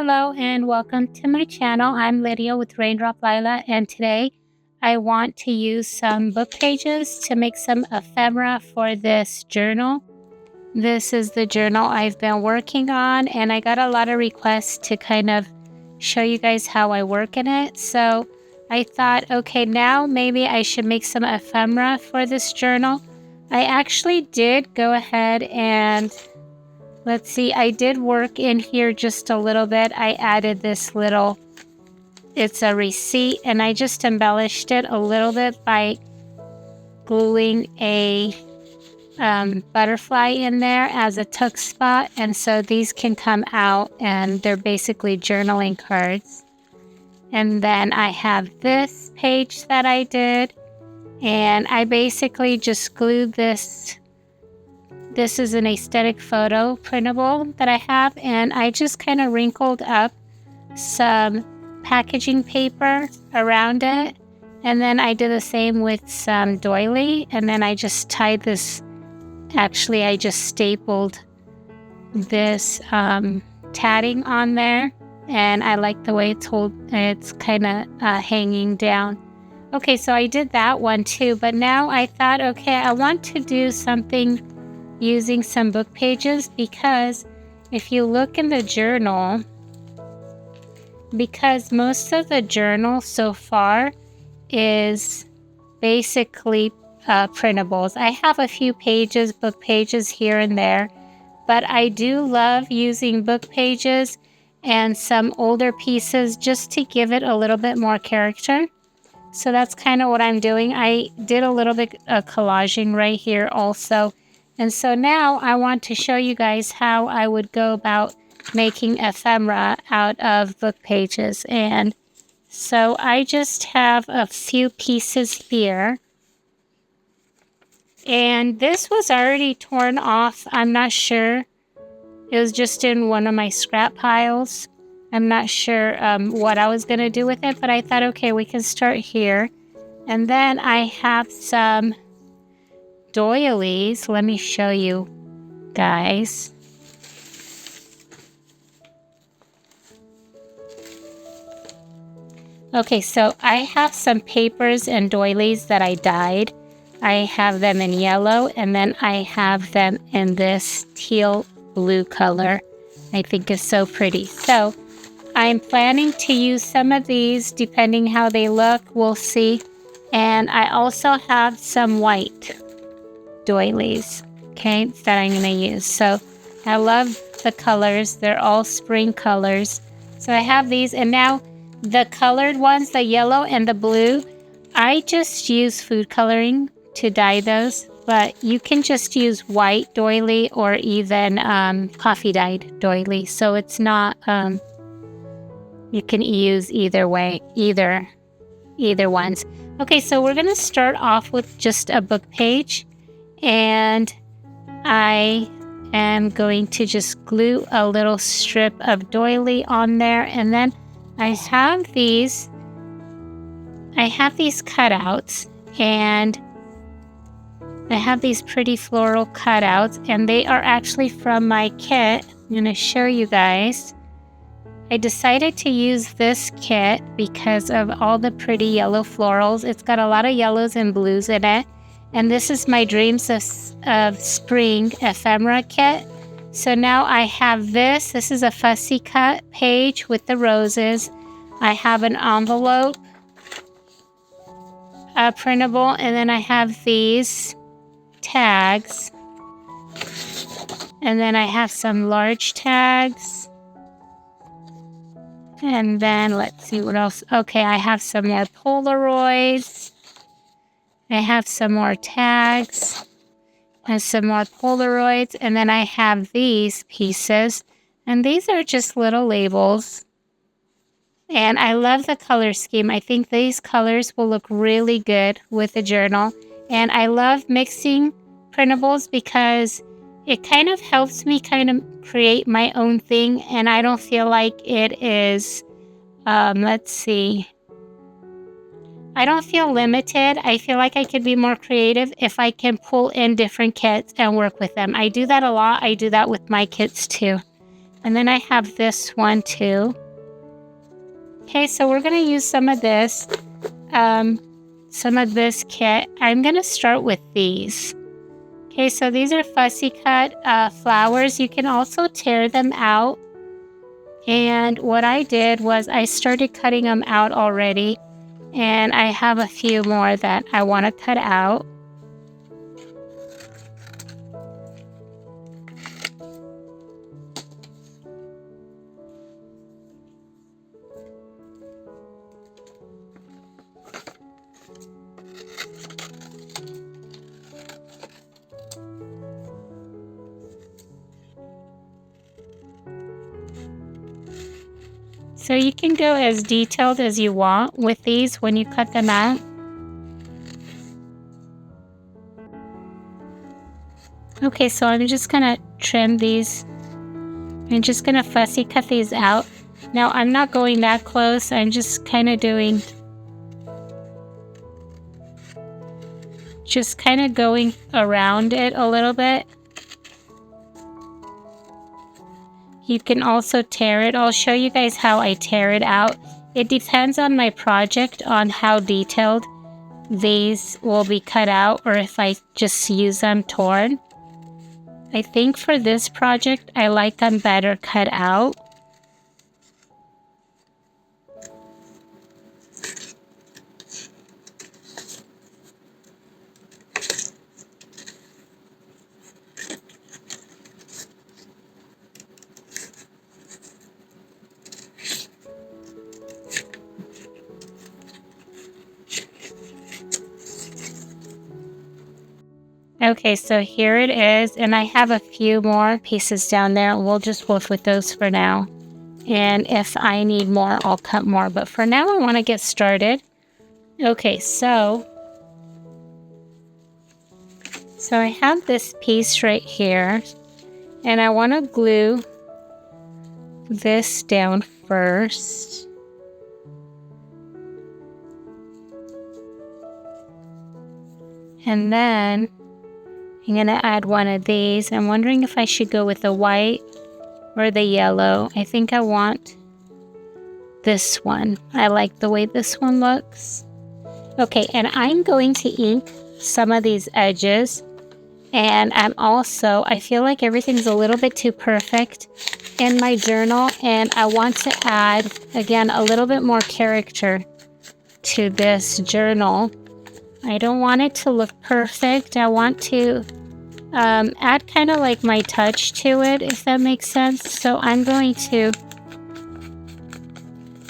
Hello and welcome to my channel. I'm Lydia with Raindrop Lila, and today I want to use some book pages to make some ephemera for this journal. This is the journal I've been working on, and I got a lot of requests to kind of show you guys how I work in it. So I thought, okay, now maybe I should make some ephemera for this journal. I actually did go ahead and let's see, I did work in here just a little bit. I added this little, it's a receipt, and I just embellished it a little bit by gluing a butterfly in there as a tuck spot. And so these can come out, and they're basically journaling cards. And then I have this page that I did, and I basically just glued this. This is an aesthetic photo printable that I have, and I just kind of wrinkled up some packaging paper around it, and then I did the same with some doily, and then I just tied this, actually I just stapled this tatting on there, and I like the way it's kind of hanging down. Okay, so I did that one too, but now I thought, okay, I want to do something using some book pages, because if you look in the journal, because most of the journal so far is basically printables. I have a few pages, book pages here and there, but I do love using book pages and some older pieces just to give it a little bit more character. So that's kind of what I'm doing. I did a little bit of collaging right here also. And so now I want to show you guys how I would go about making ephemera out of book pages. And so I just have a few pieces here. And this was already torn off. I'm not sure. It was just in one of my scrap piles. I'm not sure what I was going to do with it, but I thought, okay, we can start here. And then I have some doilies. Let me show you guys. Okay, so I have some papers and doilies that I dyed. I have them in yellow, and then I have them in this teal blue color. I think is so pretty. So I'm planning to use some of these depending how they look. We'll see. And I also have some white doilies, okay, that I'm going to use. So I love the colors. They're all spring colors. So I have these, and now the colored ones, the yellow and the blue, I just use food coloring to dye those, but you can just use white doily or even coffee dyed doily. So it's not, you can use either way, either ones. Okay, so we're going to start off with just a book page. And I am going to just glue a little strip of doily on there. And then I have these cutouts, and I have these pretty floral cutouts, and they are actually from my kit. I'm going to show you guys. I decided to use this kit because of all the pretty yellow florals. It's got a lot of yellows and blues in it. And this is my Dreams of Spring ephemera kit. So now I have this. This is a fussy cut page with the roses. I have an envelope, a printable, and then I have these tags. And then I have some large tags. And then let's see what else. Okay, I have some more Polaroids. I have some more tags and some more Polaroids, and then I have these pieces, and these are just little labels. And I love the color scheme. I think these colors will look really good with the journal. And I love mixing printables because it kind of helps me kind of create my own thing, and I don't feel like it is, let's see, I don't feel limited. I feel like I could be more creative if I can pull in different kits and work with them. I do that a lot. I do that with my kits too. And then I have this one too. Okay, so we're going to use some of this kit. I'm going to start with these. Okay, so these are fussy cut flowers. You can also tear them out. And what I did was I started cutting them out already. And I have a few more that I want to cut out. So you can go as detailed as you want with these when you cut them out. Okay, so I'm just gonna trim these. I'm just gonna fussy cut these out. Now I'm not going that close. I'm just kind of going around it a little bit. You can also tear it. I'll show you guys how I tear it out. It depends on my project on how detailed these will be cut out or if I just use them torn. I think for this project, I like them better cut out. Okay, so here it is, and I have a few more pieces down there. We'll just work with those for now. And if I need more, I'll cut more. But for now, I want to get started. Okay, so I have this piece right here, and I want to glue this down first. And then I'm going to add one of these. I'm wondering if I should go with the white or the yellow. I think I want this one. I like the way this one looks. Okay, and I'm going to ink some of these edges. And I feel like everything's a little bit too perfect in my journal. And I want to add, again, a little bit more character to this journal. I don't want it to look perfect. I want to add kind of like my touch to it, if that makes sense. So I'm going to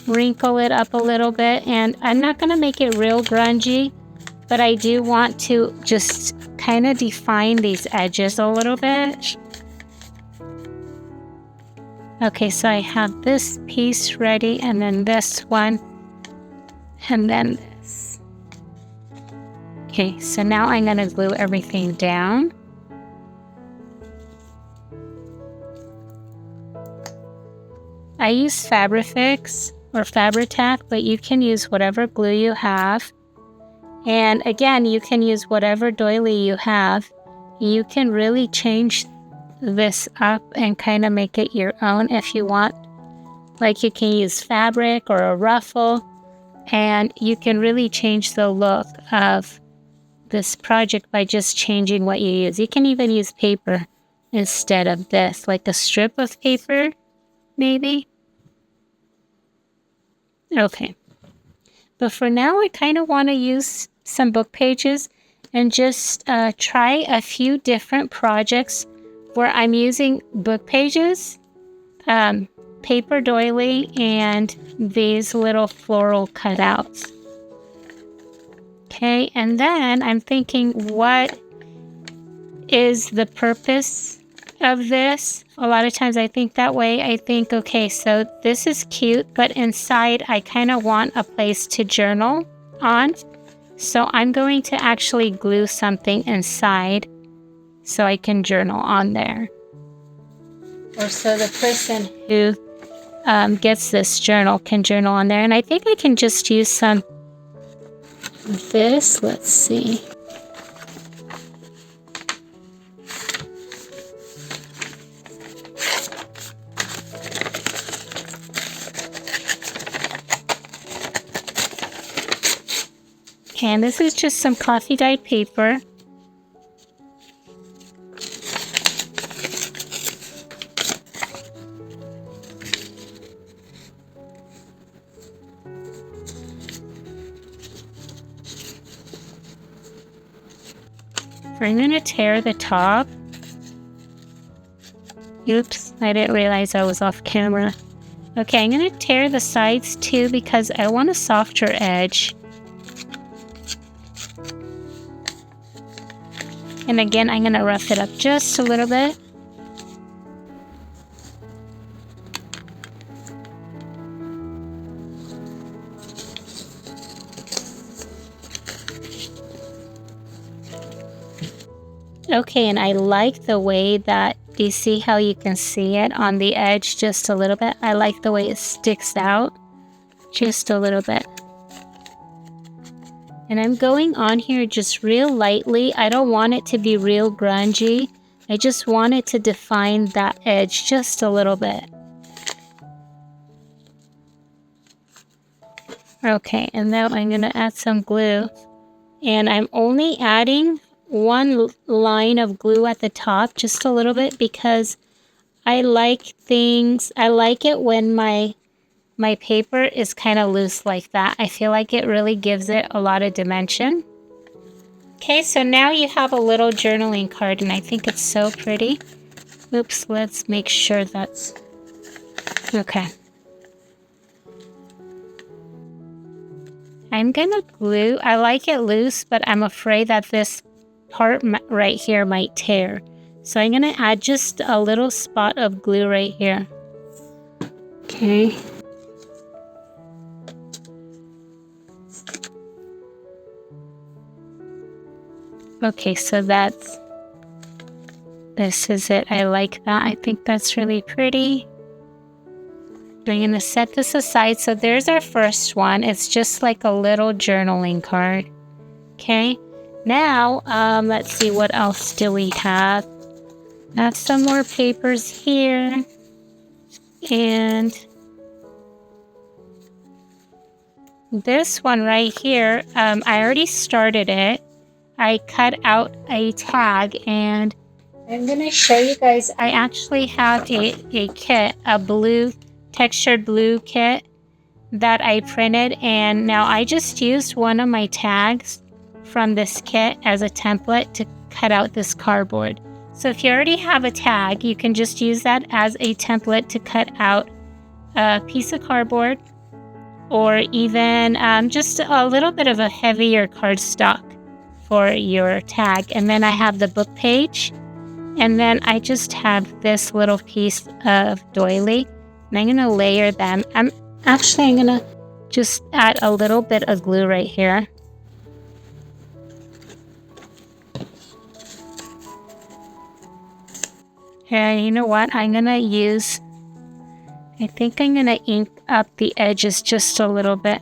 wrinkle it up a little bit, and I'm not going to make it real grungy, but I do want to just kind of define these edges a little bit. Okay, so I have this piece ready, and then this one, and then this. Okay, so now I'm going to glue everything down. I use Fabrifix or Fabri-Tac, but you can use whatever glue you have. And again, you can use whatever doily you have. You can really change this up and kind of make it your own if you want. Like you can use fabric or a ruffle, and you can really change the look of this project by just changing what you use. You can even use paper instead of this, like a strip of paper, maybe. Okay. But for now, I kind of want to use some book pages and just try a few different projects where I'm using book pages, paper doily, and these little floral cutouts. Okay, and then I'm thinking, what is the purpose of this? A lot of times I think that way. I think, okay, so this is cute, but inside I kind of want a place to journal on. So I'm going to actually glue something inside so I can journal on there. Or so the person who gets this journal can journal on there. And I think I can just use some of this. Let's see. Okay, and this is just some coffee dyed paper. I'm going to tear the top. Oops, I didn't realize I was off camera. Okay, I'm going to tear the sides too because I want a softer edge. And again, I'm going to rough it up just a little bit. Okay, and I like the way that, do you see how you can see it on the edge just a little bit? I like the way it sticks out just a little bit. And I'm going on here just real lightly. I don't want it to be real grungy. I just want it to define that edge just a little bit. Okay, and now I'm going to add some glue. And I'm only adding one line of glue at the top, just a little bit, because I like it when my paper is kind of loose like that. I feel like it really gives it a lot of dimension. Okay, so now you have a little journaling card, and I think it's so pretty. Oops, let's make sure that's okay. I'm gonna glue. I like it loose, but I'm afraid that this part right here might tear. So I'm gonna add just a little spot of glue right here. Okay. Okay, so this is it. I like that. I think that's really pretty. I'm going to set this aside. So there's our first one. It's just like a little journaling card. Okay. Now, let's see, what else do we have? Have some more papers here. And this one right here, I already started it. I cut out a tag, and I'm going to show you guys. I actually have a kit, a blue, textured blue kit that I printed, and now I just used one of my tags from this kit as a template to cut out this cardboard. So if you already have a tag, you can just use that as a template to cut out a piece of cardboard, or even just a little bit of a heavier cardstock for your tag. And then I have the book page, and then I just have this little piece of doily, and I'm going to layer them. I'm going to just add a little bit of glue right here. And you know what? I think I'm going to ink up the edges just a little bit.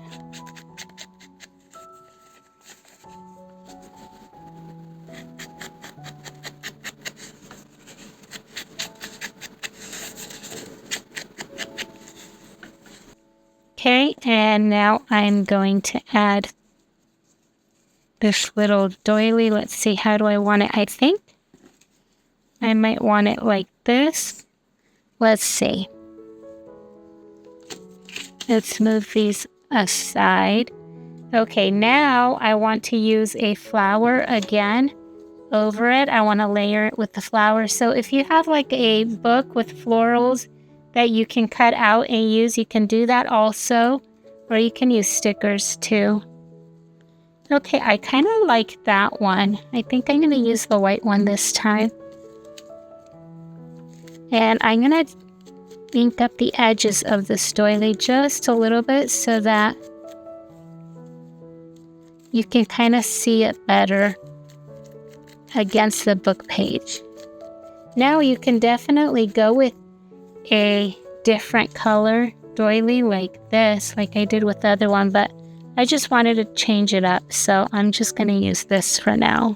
Okay, and now I'm going to add this little doily. Let's see, how do I want it? I think I might want it like this. Let's see. Let's move these aside. Okay, now I want to use a flower again over it. I want to layer it with the flower. So if you have like a book with florals that you can cut out and use, you can do that also, or you can use stickers too. Okay, I kind of like that one. I think I'm going to use the white one this time. And I'm going to ink up the edges of this doily just a little bit so that you can kind of see it better against the book page. Now you can definitely go with a different color doily like this, like I did with the other one, but I just wanted to change it up, so I'm just going to use this for now.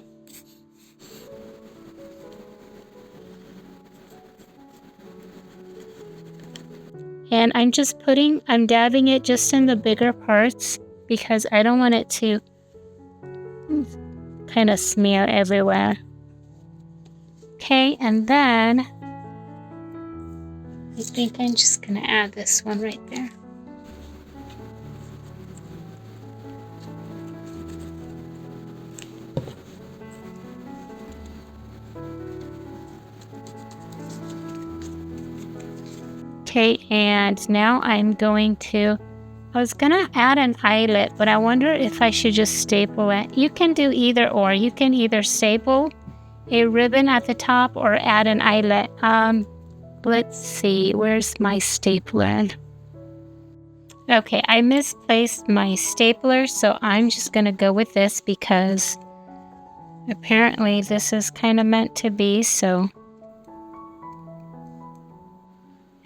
And I'm dabbing it just in the bigger parts because I don't want it to kind of smear everywhere. Okay, and then I think I'm just gonna add this one right there. Okay, and now I'm going to, I was gonna add an eyelet, but I wonder if I should just staple it. You can do either or. You can either staple a ribbon at the top or add an eyelet. Let's see, where's my stapler? Okay, I misplaced my stapler, so I'm just gonna go with this because apparently this is kind of meant to be, so.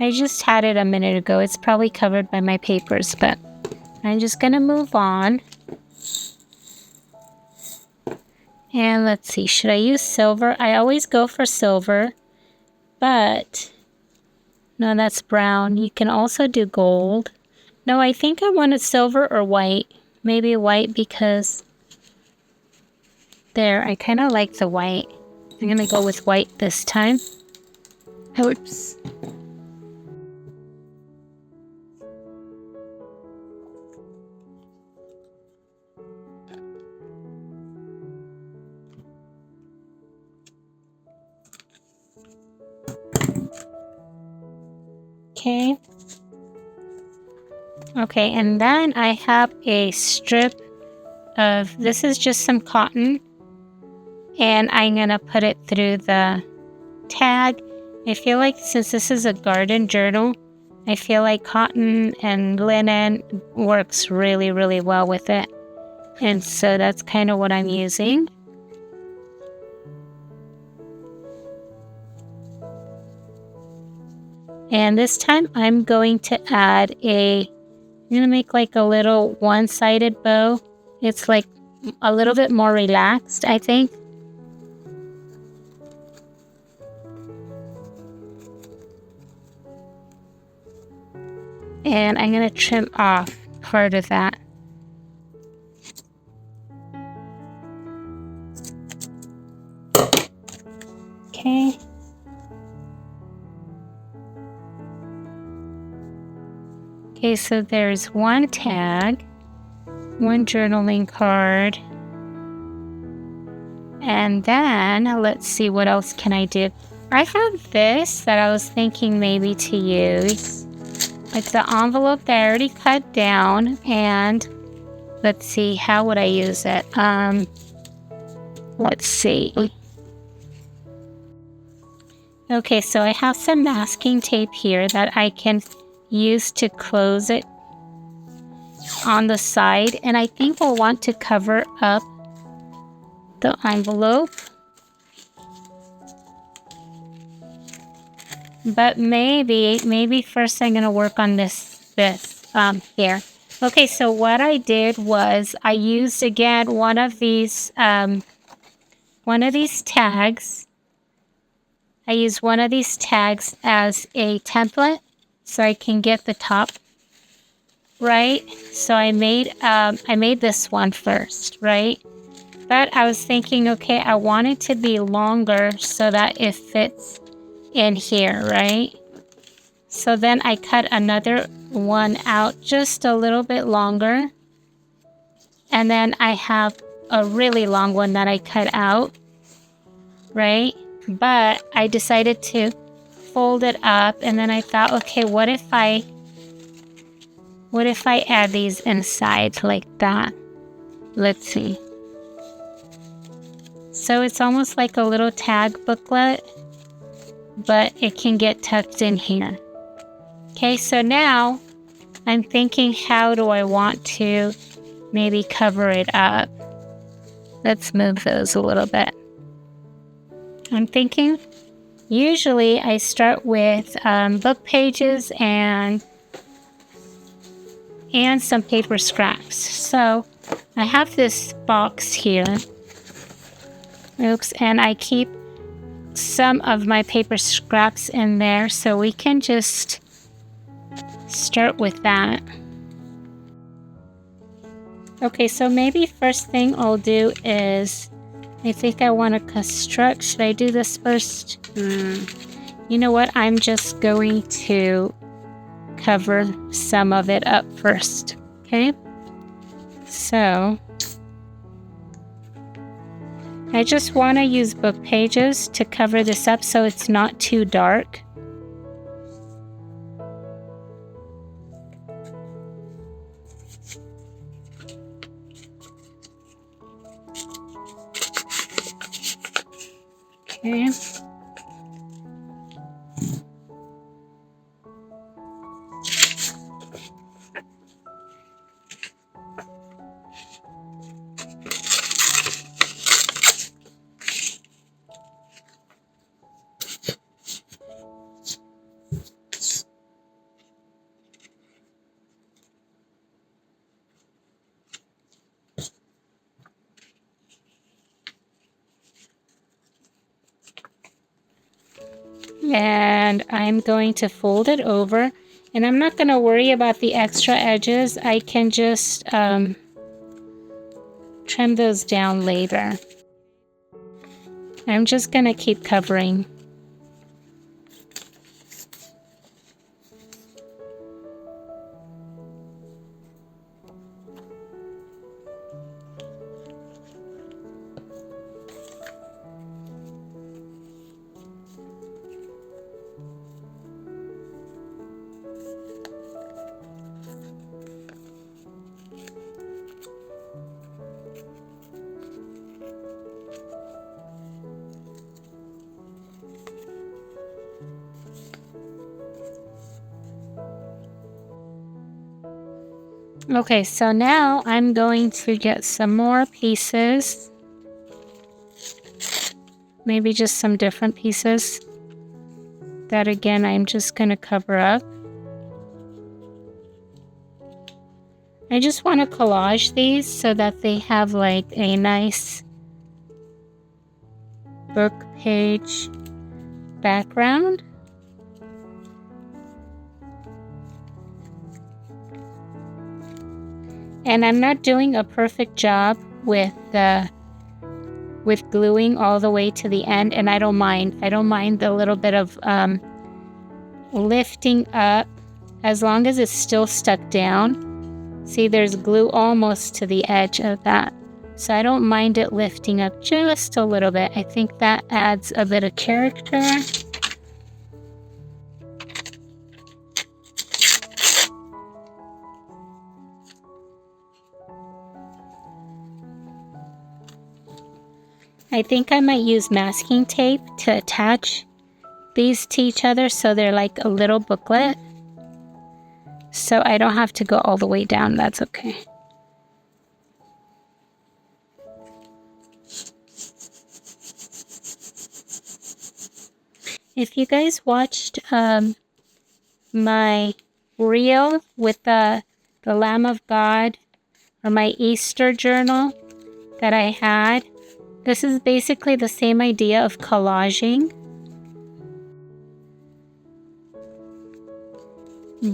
I just had it a minute ago. It's probably covered by my papers, but I'm just gonna move on. And let's see, should I use silver? I always go for silver, but no, that's brown. You can also do gold. No, I think I wanted silver or white. Maybe white because there, I kind of like the white. I'm gonna go with white this time. Oops. Okay. Okay, and then I have a strip of, this is just some cotton, and I'm gonna put it through the tag. I feel like since this is a garden journal, I feel like cotton and linen works really, really well with it. And so that's kind of what I'm using. And this time I'm going to add I'm going to make like a little one-sided bow. It's like a little bit more relaxed, I think. And I'm going to trim off part of that. Okay. Okay, so there's one tag, one journaling card, and then let's see, what else can I do? I have this that I was thinking maybe to use. It's the envelope that I already cut down, and let's see, how would I use it? Let's see. Okay, so I have some masking tape here that I can use to close it on the side, and I think we'll want to cover up the envelope, but maybe first I'm gonna work on this here. Okay, so what I did was I used again one of these tags. I used one of these tags as a template so I can get the top right. So I made this one first, right? But I was thinking, okay, I want it to be longer so that it fits in here, right? So then I cut another one out just a little bit longer. And then I have a really long one that I cut out, right? But I decided to fold it up, and then I thought, okay, what if I add these inside like that? Let's see. So it's almost like a little tag booklet, but it can get tucked in here. Okay, so now I'm thinking, how do I want to maybe cover it up? Let's move those a little bit. I'm thinking, usually I start with book pages and some paper scraps. So I have this box here. Oops, and I keep some of my paper scraps in there, so we can just start with that. Okay, so maybe first thing I'll do is, I think I want to construct. Should I do this first? You know what? I'm just going to cover some of it up first. Okay? So I just want to use book pages to cover this up so it's not too dark. Okay. And I'm going to fold it over, and I'm not going to worry about the extra edges. I can just trim those down later. I'm just going to keep covering. Okay, so now I'm going to get some more pieces. Maybe just some different pieces. That again, I'm just going to cover up. I just want to collage these so that they have like a nice book page background. And I'm not doing a perfect job with gluing all the way to the end, and I don't mind. I don't mind the little bit of lifting up as long as it's still stuck down. See, there's glue almost to the edge of that. So I don't mind it lifting up just a little bit. I think that adds a bit of character. I think I might use masking tape to attach these to each other so they're like a little booklet. So I don't have to go all the way down. That's okay. If you guys watched my reel with the Lamb of God, or my Easter journal that I had, this is basically the same idea of collaging.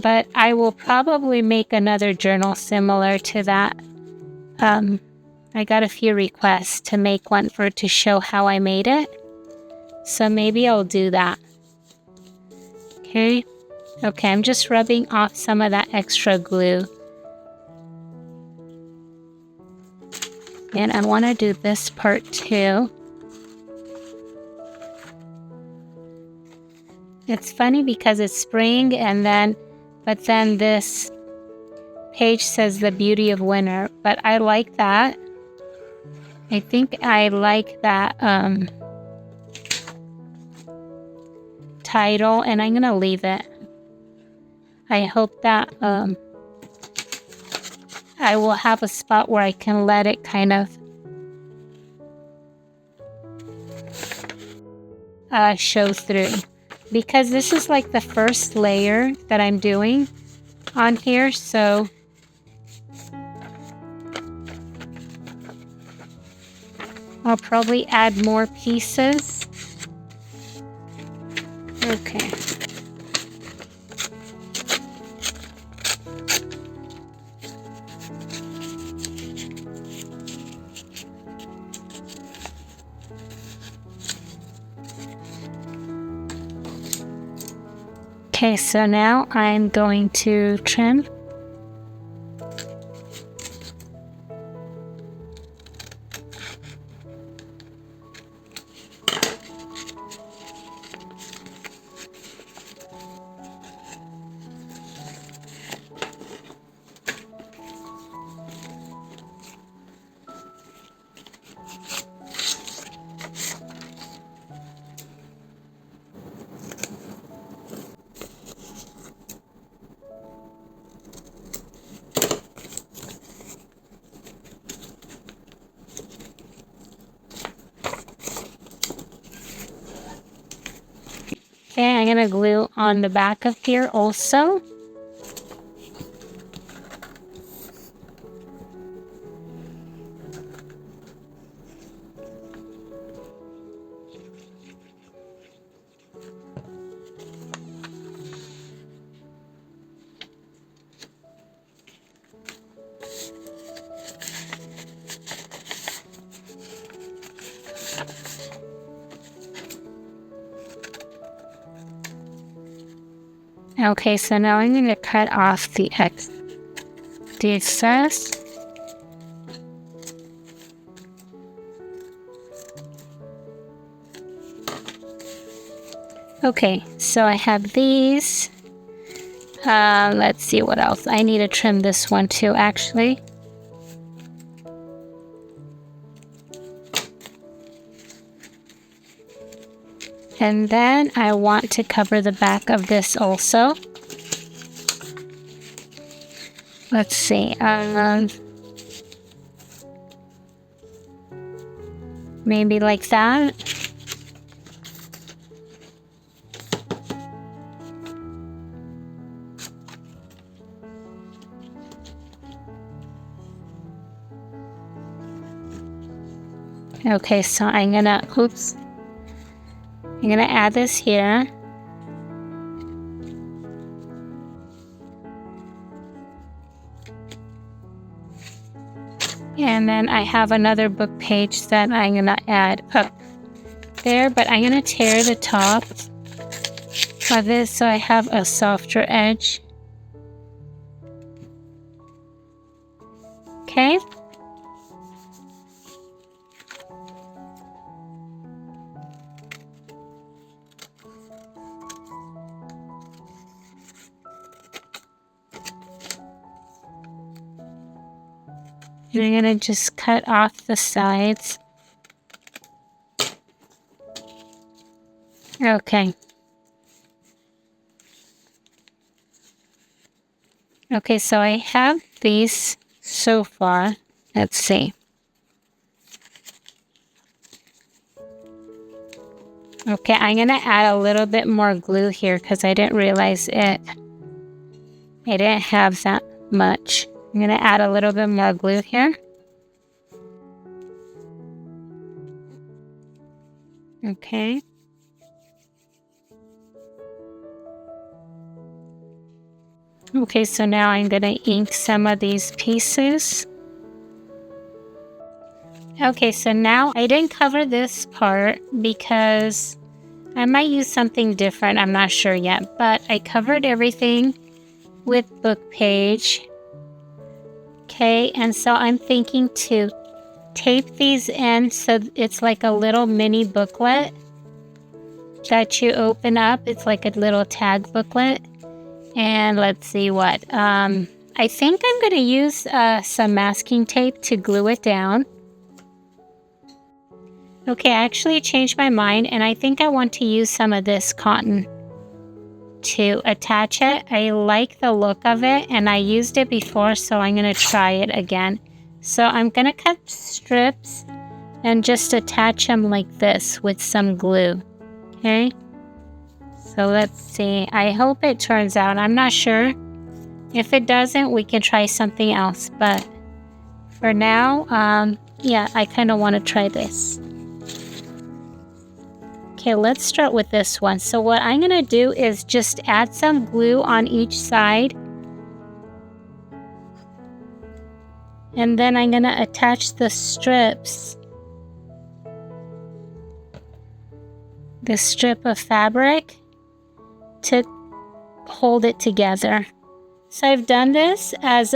But I will probably make another journal similar to that. I got a few requests to make one to show how I made it. So maybe I'll do that. Okay. Okay, I'm just rubbing off some of that extra glue. And I want to do this part too. It's funny because it's spring but then this page says the beauty of winter, but I like that. I think I like that title, and I'm gonna leave it. I hope that I will have a spot where I can let it kind of show through, because this is like the first layer that I'm doing on here, so I'll probably add more pieces. Okay. Okay, so now I'm going to trim. Okay, I'm gonna glue on the back of here also. Okay, so now I'm going to cut off the excess. Okay, so I have these. Let's see what else. I need to trim this one too, actually. And then I want to cover the back of this also. Let's see. Maybe like that. Okay, so I'm gonna add this here. And then I have another book page that I'm gonna add up there, but I'm gonna tear the top of this so I have a softer edge. Okay. And I'm gonna just cut off the sides. Okay. Okay, so I have these so far. Let's see. Okay, I'm gonna add a little bit more glue here because I didn't realize I didn't have that much. I'm gonna add a little bit more glue here. Okay. Okay, so now I'm gonna ink some of these pieces. Okay, so now I didn't cover this part because I might use something different. I'm not sure yet, but I covered everything with book page. Okay, and so I'm thinking to tape these in so it's like a little mini booklet that you open up. It's like a little tag booklet. And let's see what. I think I'm going to use some masking tape to glue it down. Okay, I actually changed my mind, and I think I want to use some of this cotton to attach it. I like the look of it, and I used it before, so I'm going to try it again. So I'm going to cut strips and just attach them like this with some glue. Okay. So let's see. I hope it turns out. I'm not sure. If it doesn't, we can try something else. But for now, yeah, I kind of want to try this. Okay, let's start with this one. So what I'm going to do is just add some glue on each side. And then I'm going to attach the strips. The strip of fabric to hold it together. So I've done this as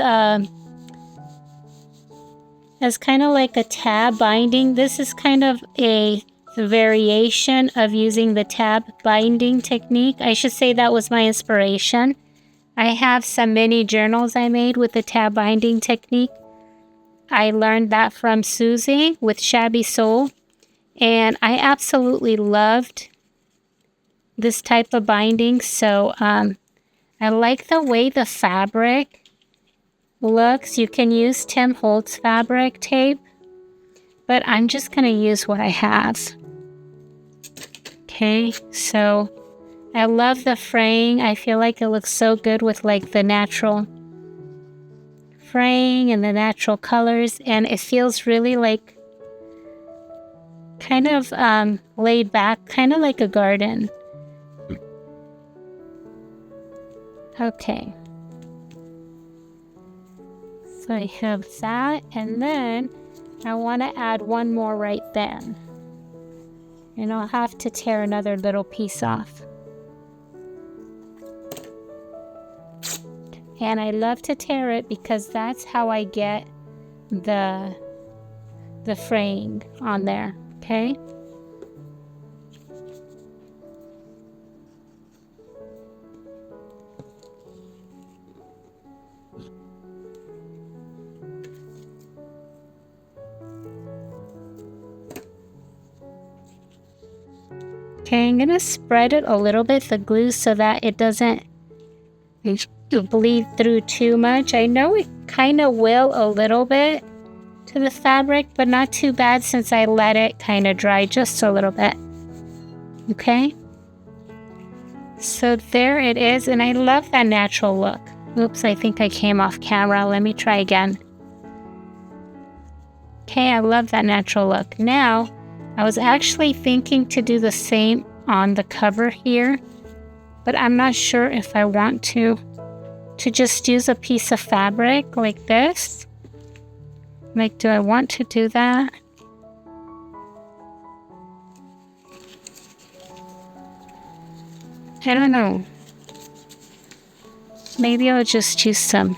kind of like a tab binding. This is kind of a variation of using the tab binding technique. I should say that was my inspiration. I have some mini journals I made with the tab binding technique. I learned that from Susie with Shabby Soul, and I absolutely loved this type of binding. So I like the way the fabric looks. You can use Tim Holtz fabric tape, but I'm just going to use what I have. Okay, so I love the fraying. I feel like it looks so good with like the natural fraying and the natural colors, and it feels really like kind of laid back, kind of like a garden. Okay. So I have that, and then I want to add one more right then. And I'll have to tear another little piece off. And I love to tear it because that's how I get the fraying on there, okay? Okay, I'm gonna spread it a little bit, the glue, so that it doesn't bleed through too much. I know it kind of will a little bit to the fabric, but not too bad since I let it kind of dry just a little bit. Okay, so there it is, and I love that natural look. Oops, I think I came off camera. Let me try again. Okay, I love that natural look. Now, I was actually thinking to do the same on the cover here, but I'm not sure if I want to just use a piece of fabric like this. Like, do I want to do that? I don't know. Maybe I'll just use some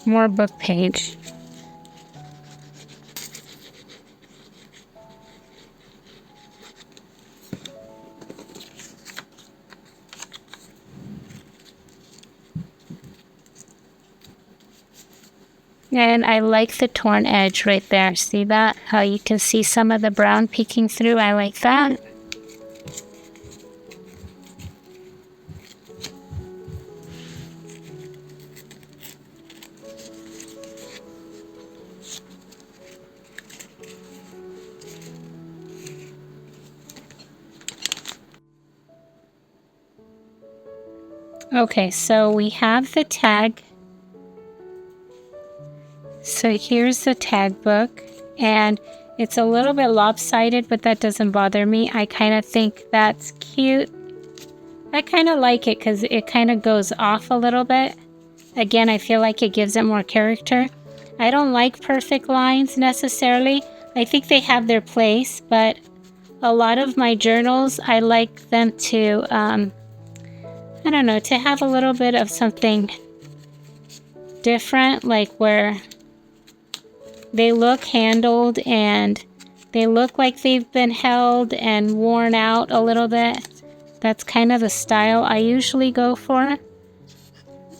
more book page. And I like the torn edge right there. See that? How you can see some of the brown peeking through? I like that. Okay, so we have the tag. So here's the tag book, and it's a little bit lopsided, but that doesn't bother me. I kind of think that's cute. I kind of like it because it kind of goes off a little bit. Again, I feel like it gives it more character. I don't like perfect lines necessarily. I think they have their place, but a lot of my journals, I like them to, I don't know, to have a little bit of something different, like where they look handled and they look like they've been held and worn out a little bit. That's kind of the style I usually go for,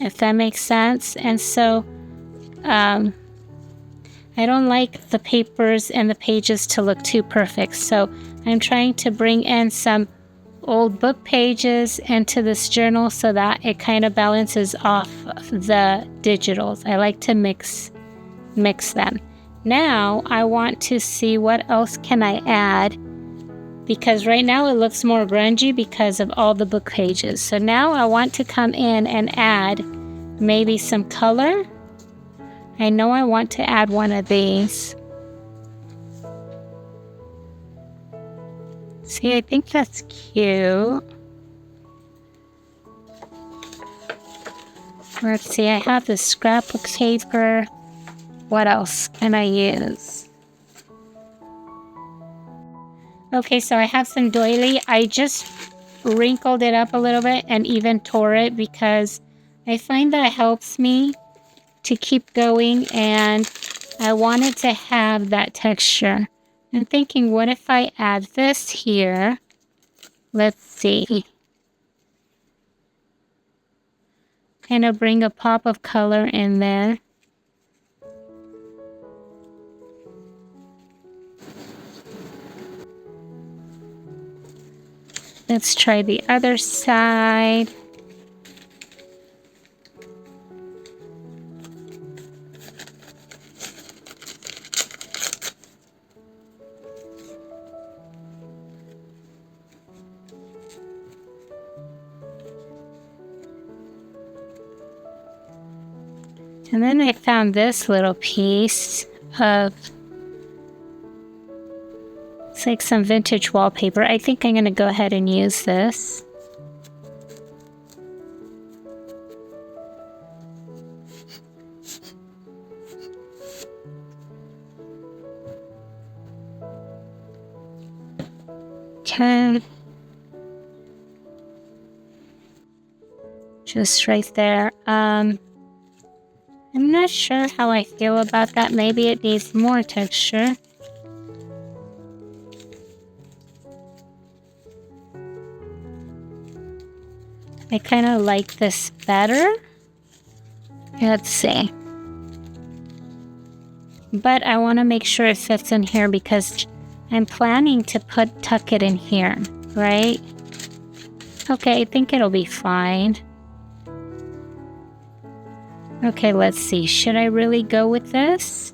if that makes sense. And so I don't like the papers and the pages to look too perfect. So I'm trying to bring in some old book pages into this journal so that it kind of balances off the digitals. I like to mix them. Now I want to see what else can I add, because right now it looks more grungy because of all the book pages. So now I want to come in and add maybe some color. I know I want to add one of these. See, I think that's cute. Let's see, I have this scrapbook paper. What else can I use? Okay, so I have some doily. I just wrinkled it up a little bit and even tore it because I find that helps me to keep going, and I wanted to have that texture. I'm thinking, what if I add this here? Let's see. Kind of bring a pop of color in there. Let's try the other side. And then I found this little piece of, it's like some vintage wallpaper. I think I'm going to go ahead and use this. Okay. Just right there. I'm not sure how I feel about that. Maybe it needs more texture. I kind of like this better. Let's see. But I want to make sure it fits in here because I'm planning to tuck it in here, right? Okay, I think it'll be fine. Okay, let's see. Should I really go with this?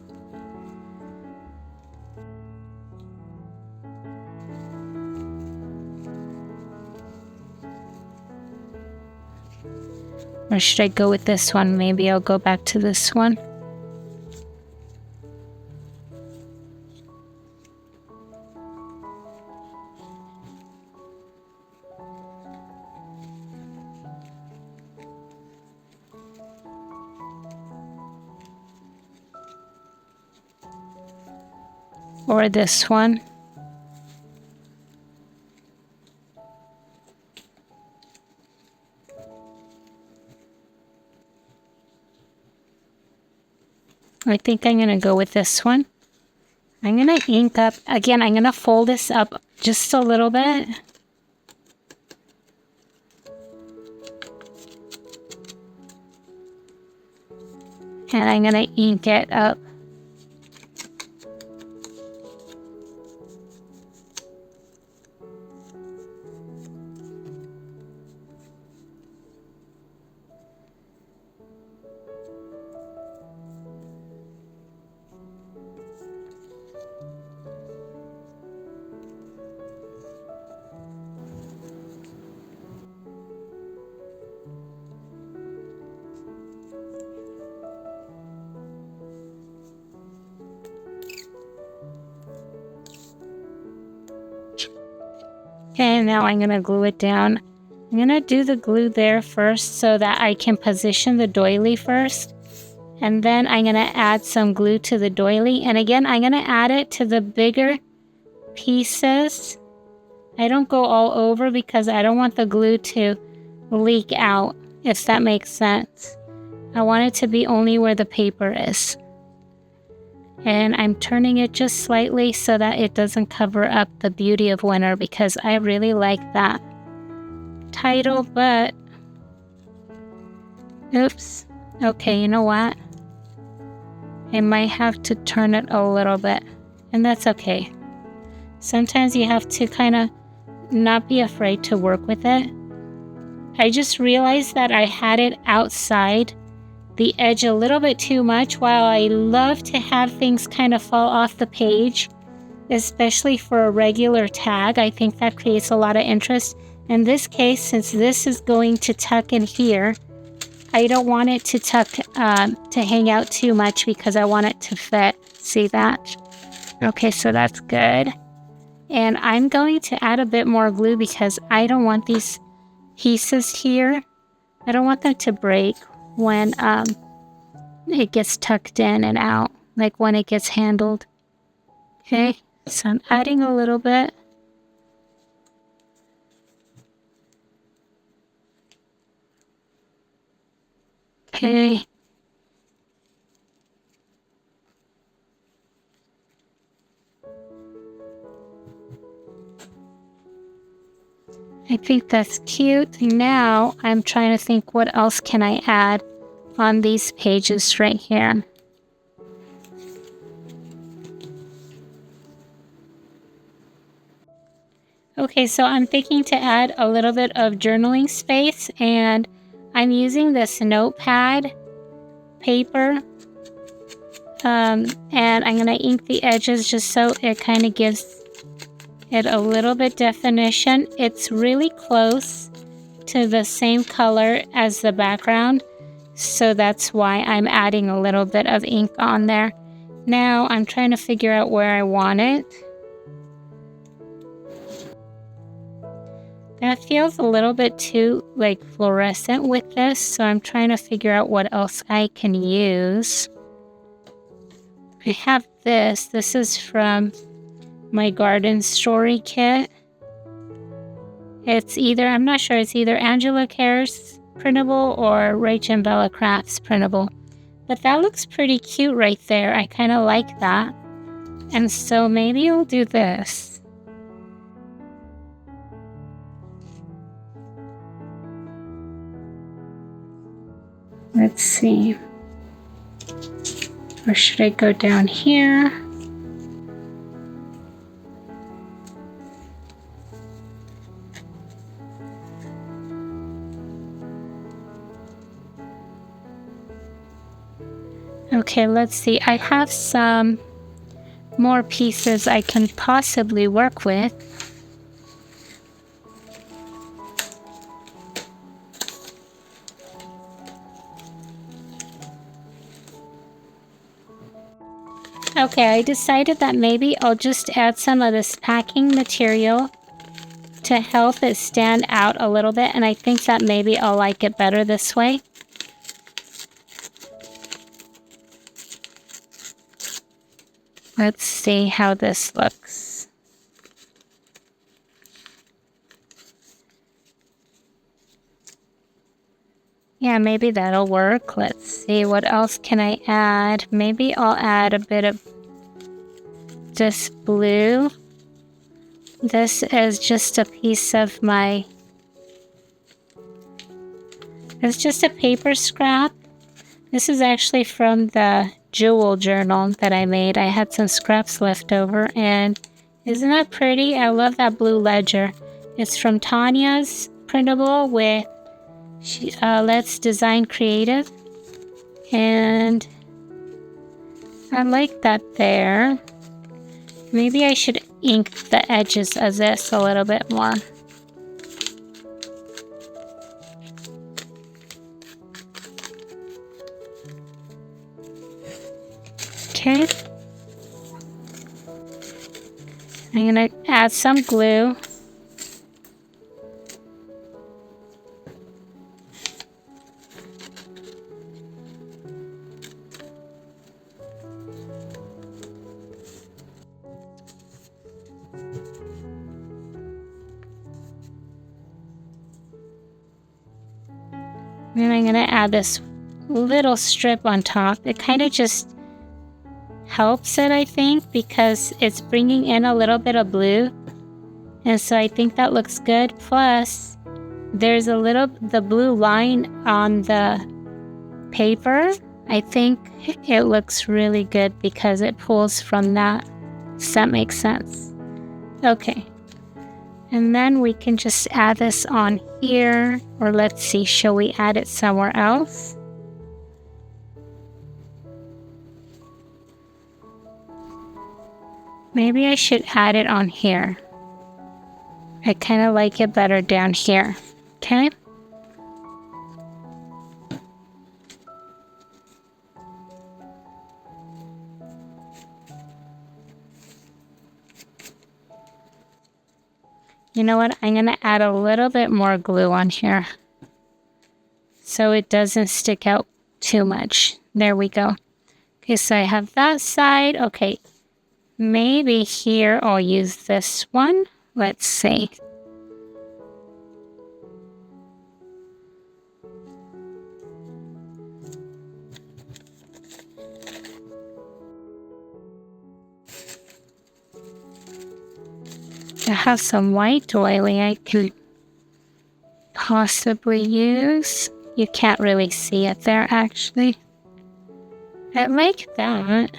Or should I go with this one? Maybe I'll go back to this one. Or this one. I think I'm going to go with this one. I'm going to ink up. Again, I'm going to fold this up just a little bit. And I'm going to ink it up. Okay, now I'm going to glue it down. I'm going to do the glue there first so that I can position the doily first. And then I'm going to add some glue to the doily. And again, I'm going to add it to the bigger pieces. I don't go all over because I don't want the glue to leak out, if that makes sense. I want it to be only where the paper is. And I'm turning it just slightly so that it doesn't cover up the beauty of winter because I really like that title, but oops. Okay, you know what? I might have to turn it a little bit, and that's okay. Sometimes you have to kind of not be afraid to work with it. I just realized that I had it outside the edge a little bit too much. While I love to have things kind of fall off the page, especially for a regular tag, I think that creates a lot of interest. In this case, since this is going to tuck in here, I don't want it to tuck to hang out too much because I want it to fit. See that? Okay, so that's good. And I'm going to add a bit more glue because I don't want these pieces here, I don't want them to break when it gets tucked in and out, like when it gets handled. Okay, so I'm adding a little bit. Okay. I think that's cute. Now I'm trying to think what else can I add on these pages right here. Okay, so I'm thinking to add a little bit of journaling space, and I'm using this notepad paper, and I'm going to ink the edges just so it kind of gives it a little bit definition. It's really close to the same color as the background, so that's why I'm adding a little bit of ink on there. Now I'm trying to figure out where I want it. That feels a little bit too like fluorescent with this, so I'm trying to figure out what else I can use. I have this. This is from my garden story kit. It's either, I'm not sure, it's either Angela Care's printable or Rachel and Bella Crafts printable. But that looks pretty cute right there. I kind of like that. And so maybe I'll do this. Let's see. Or should I go down here? Okay, let's see. I have some more pieces I can possibly work with. Okay, I decided that maybe I'll just add some of this packing material to help it stand out a little bit, and I think that maybe I'll like it better this way. Let's see how this looks. Yeah, maybe that'll work. Let's see, what else can I add? Maybe I'll add a bit of this blue. This is just a piece of my... It's just a paper scrap. This is actually from the jewel journal that I made. I had some scraps left over, and isn't that pretty? I love that blue ledger. It's from Tanya's printable with Let's Design Creative, and I like that there. Maybe I should ink the edges of this a little bit more. Okay. I'm going to add some glue. And I'm going to add this little strip on top. It kind of just helps it, I think, because it's bringing in a little bit of blue. And so I think that looks good. Plus, there's the blue line on the paper. I think it looks really good because it pulls from that. Does that make sense? Okay. And then we can just add this on here. Or let's see, shall we add it somewhere else? Maybe I should add it on here. I kind of like it better down here. Okay? You know what? I'm going to add a little bit more glue on here so it doesn't stick out too much. There we go. Okay, so I have that side. Okay, maybe here I'll use this one. Let's see. have some white doily I can possibly use. You can't really see it there, actually. I like that.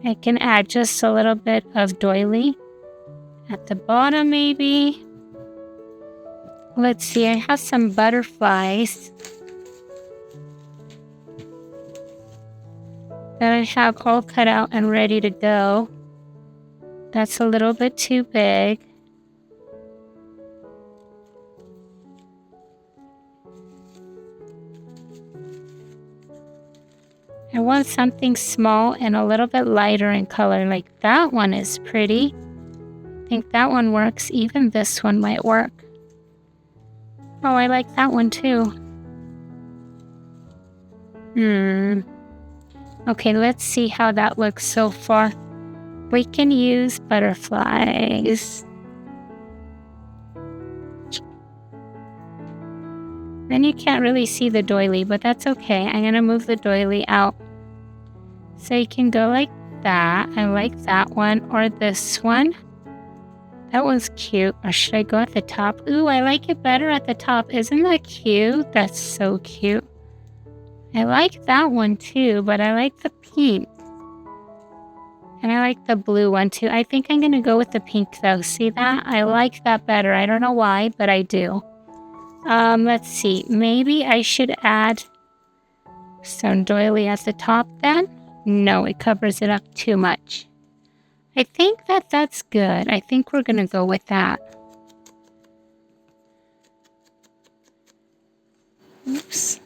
I can add just a little bit of doily at the bottom, maybe. Let's see, I have some butterflies that I have all cut out and ready to go. That's a little bit too big. I want something small and a little bit lighter in color. Like that one is pretty. I think that one works. Even this one might work. Oh, I like that one too. Okay, let's see how that looks so far. We can use butterflies. Then you can't really see the doily, but that's okay. I'm gonna move the doily out. So you can go like that. I like that one. Or this one. That one's cute. Or should I go at the top? Ooh, I like it better at the top. Isn't that cute? That's so cute. I like that one too, but I like the pink. And I like the blue one too. I think I'm going to go with the pink though. See that? I like that better. I don't know why, but I do. Let's see. Maybe I should add some doily at the top then. No, it covers it up too much. I think that's good. I think we're going to go with that. Oops.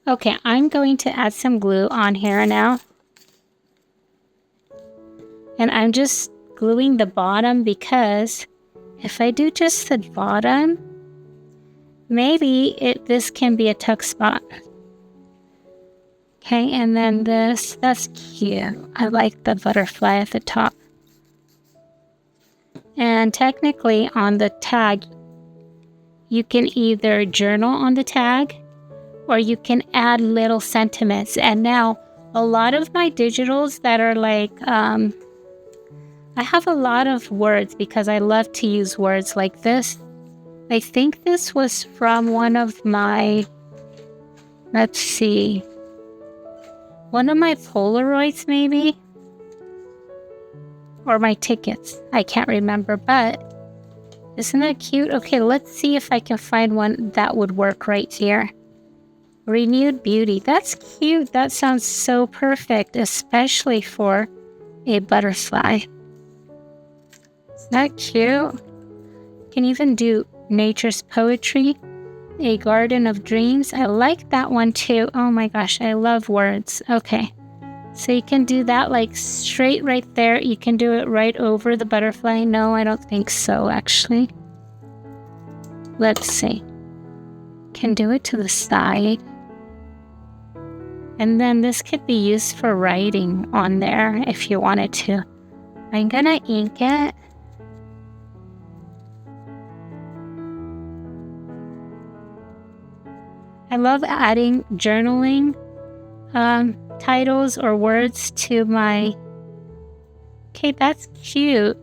Okay, I'm going to add some glue on here now. And I'm just gluing the bottom because if I do just the bottom, maybe this can be a tuck spot. Okay, and then this, that's cute. I like the butterfly at the top. And technically on the tag, you can either journal on the tag or you can add little sentiments. And now a lot of my digitals that are like, I have a lot of words because I love to use words like this. I think this was from one of my, let's see, one of my Polaroids maybe, or my tickets. I can't remember, but isn't that cute? Okay, let's see if I can find one that would work right here. Renewed Beauty. That's cute. That sounds so perfect, especially for a butterfly. Isn't that cute? You can even do Nature's Poetry, A Garden of Dreams. I like that one too. Oh my gosh, I love words. Okay, so you can do that like straight right there. You can do it right over the butterfly. No, I don't think so, actually. Let's see. Can do it to the side. And then this could be used for writing on there if you wanted to. I'm gonna ink it. I love adding journaling titles or words to my... Okay, that's cute.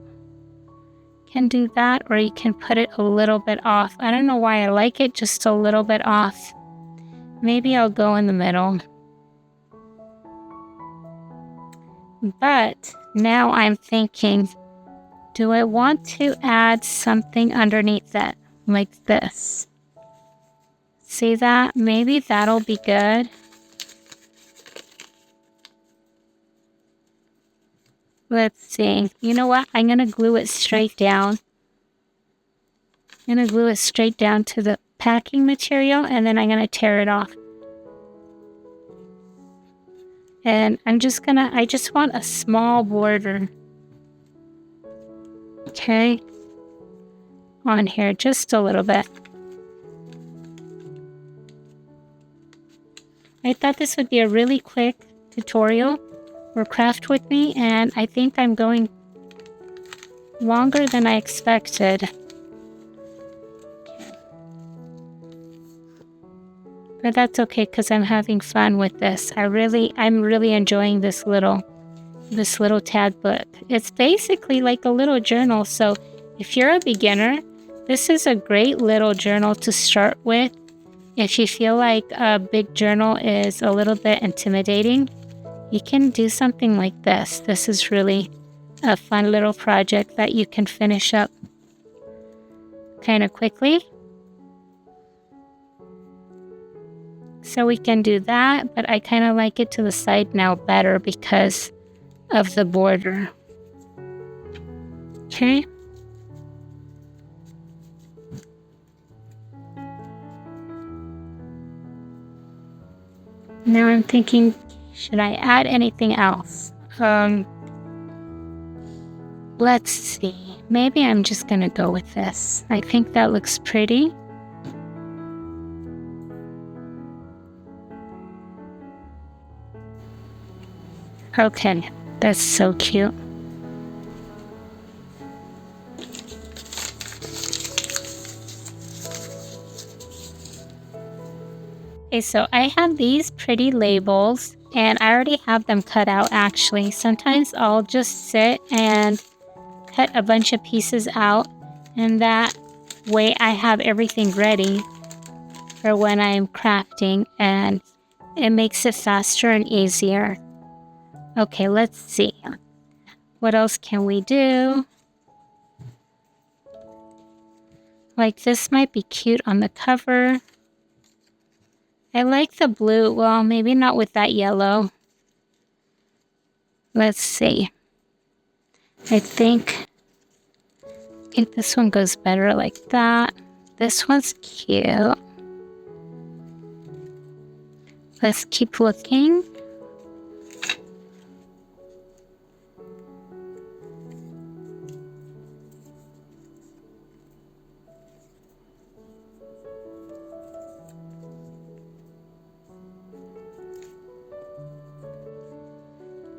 Can do that, or you can put it a little bit off. I don't know why I like it just a little bit off. Maybe I'll go in the middle. But now I'm thinking, do I want to add something underneath it, like this? See that? Maybe that'll be good. Let's see. You know what? I'm going to glue it straight down. I'm going to glue it straight down to the packing material, and then I'm going to tear it off. And I just want a small border. Okay. On here, just a little bit. I thought this would be a really quick tutorial or craft with me, and I think I'm going longer than I expected. But that's okay because I'm having fun with this. I'm really enjoying this little tag book. It's basically like a little journal. So if you're a beginner, this is a great little journal to start with. If you feel like a big journal is a little bit intimidating, you can do something like this. This is really a fun little project that you can finish up kind of quickly. So we can do that, but I kind of like it to the side now better because of the border. Okay. Now I'm thinking, should I add anything else? Let's see. Maybe I'm just gonna go with this. I think that looks pretty. Okay, that's so cute. Okay, so I have these pretty labels and I already have them cut out actually. Sometimes I'll just sit and cut a bunch of pieces out, and that way I have everything ready for when I'm crafting, and it makes it faster and easier. Okay, let's see. What else can we do? Like this might be cute on the cover. I like the blue. Well, maybe not with that yellow. Let's see. I think this one goes better like that. This one's cute. Let's keep looking.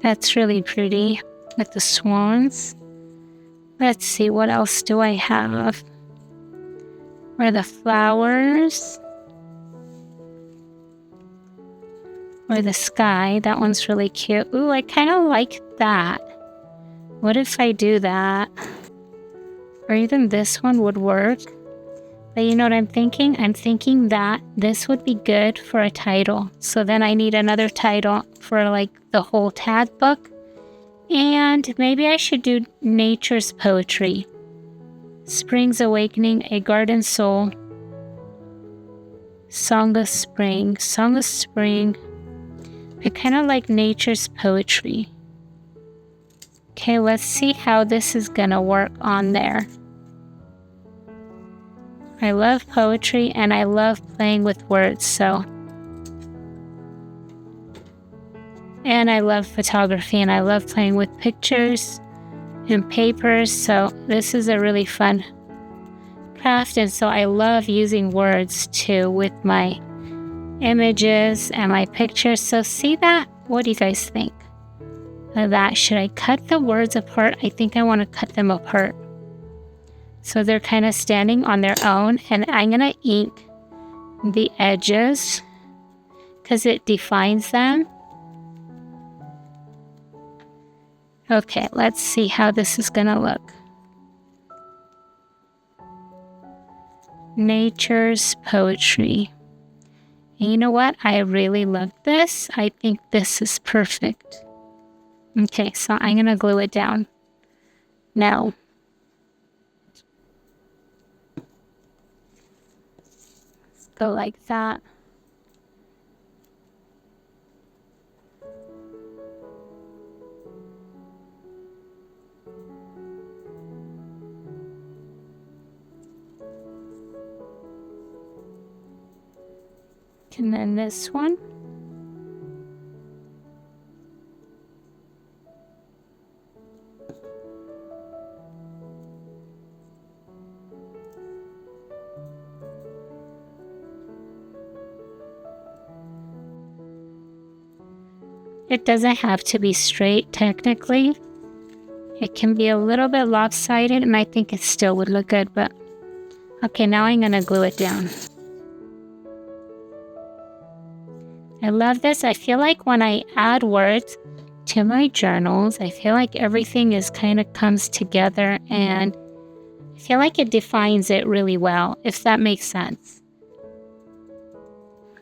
That's really pretty with the swans. Let's see, what else do I have? Or the flowers. Or the sky. That one's really cute. Ooh, I kind of like that. What if I do that? Or even this one would work. But you know what I'm thinking? I'm thinking that this would be good for a title. So then I need another title for like the whole tag book. And maybe I should do Nature's Poetry. Spring's Awakening, A Garden Soul. Song of Spring. Song of Spring. I kind of like Nature's Poetry. Okay, let's see how this is gonna work on there. I love poetry and I love playing with words, so. And I love photography and I love playing with pictures and papers, so this is a really fun craft. And so I love using words too with my images and my pictures. So see that? What do you guys think of that? Should I cut the words apart? I think I want to cut them apart. So they're kind of standing on their own, and I'm going to ink the edges because it defines them. Okay, let's see how this is going to look. Nature's Poetry. And you know what? I really love this. I think this is perfect. Okay, so I'm going to glue it down. Now, go like that. And then this one. It doesn't have to be straight, technically. It can be a little bit lopsided, and I think it still would look good, but... Okay, now I'm going to glue it down. I love this. I feel like when I add words to my journals, I feel like everything is kind of comes together, and I feel like it defines it really well, if that makes sense.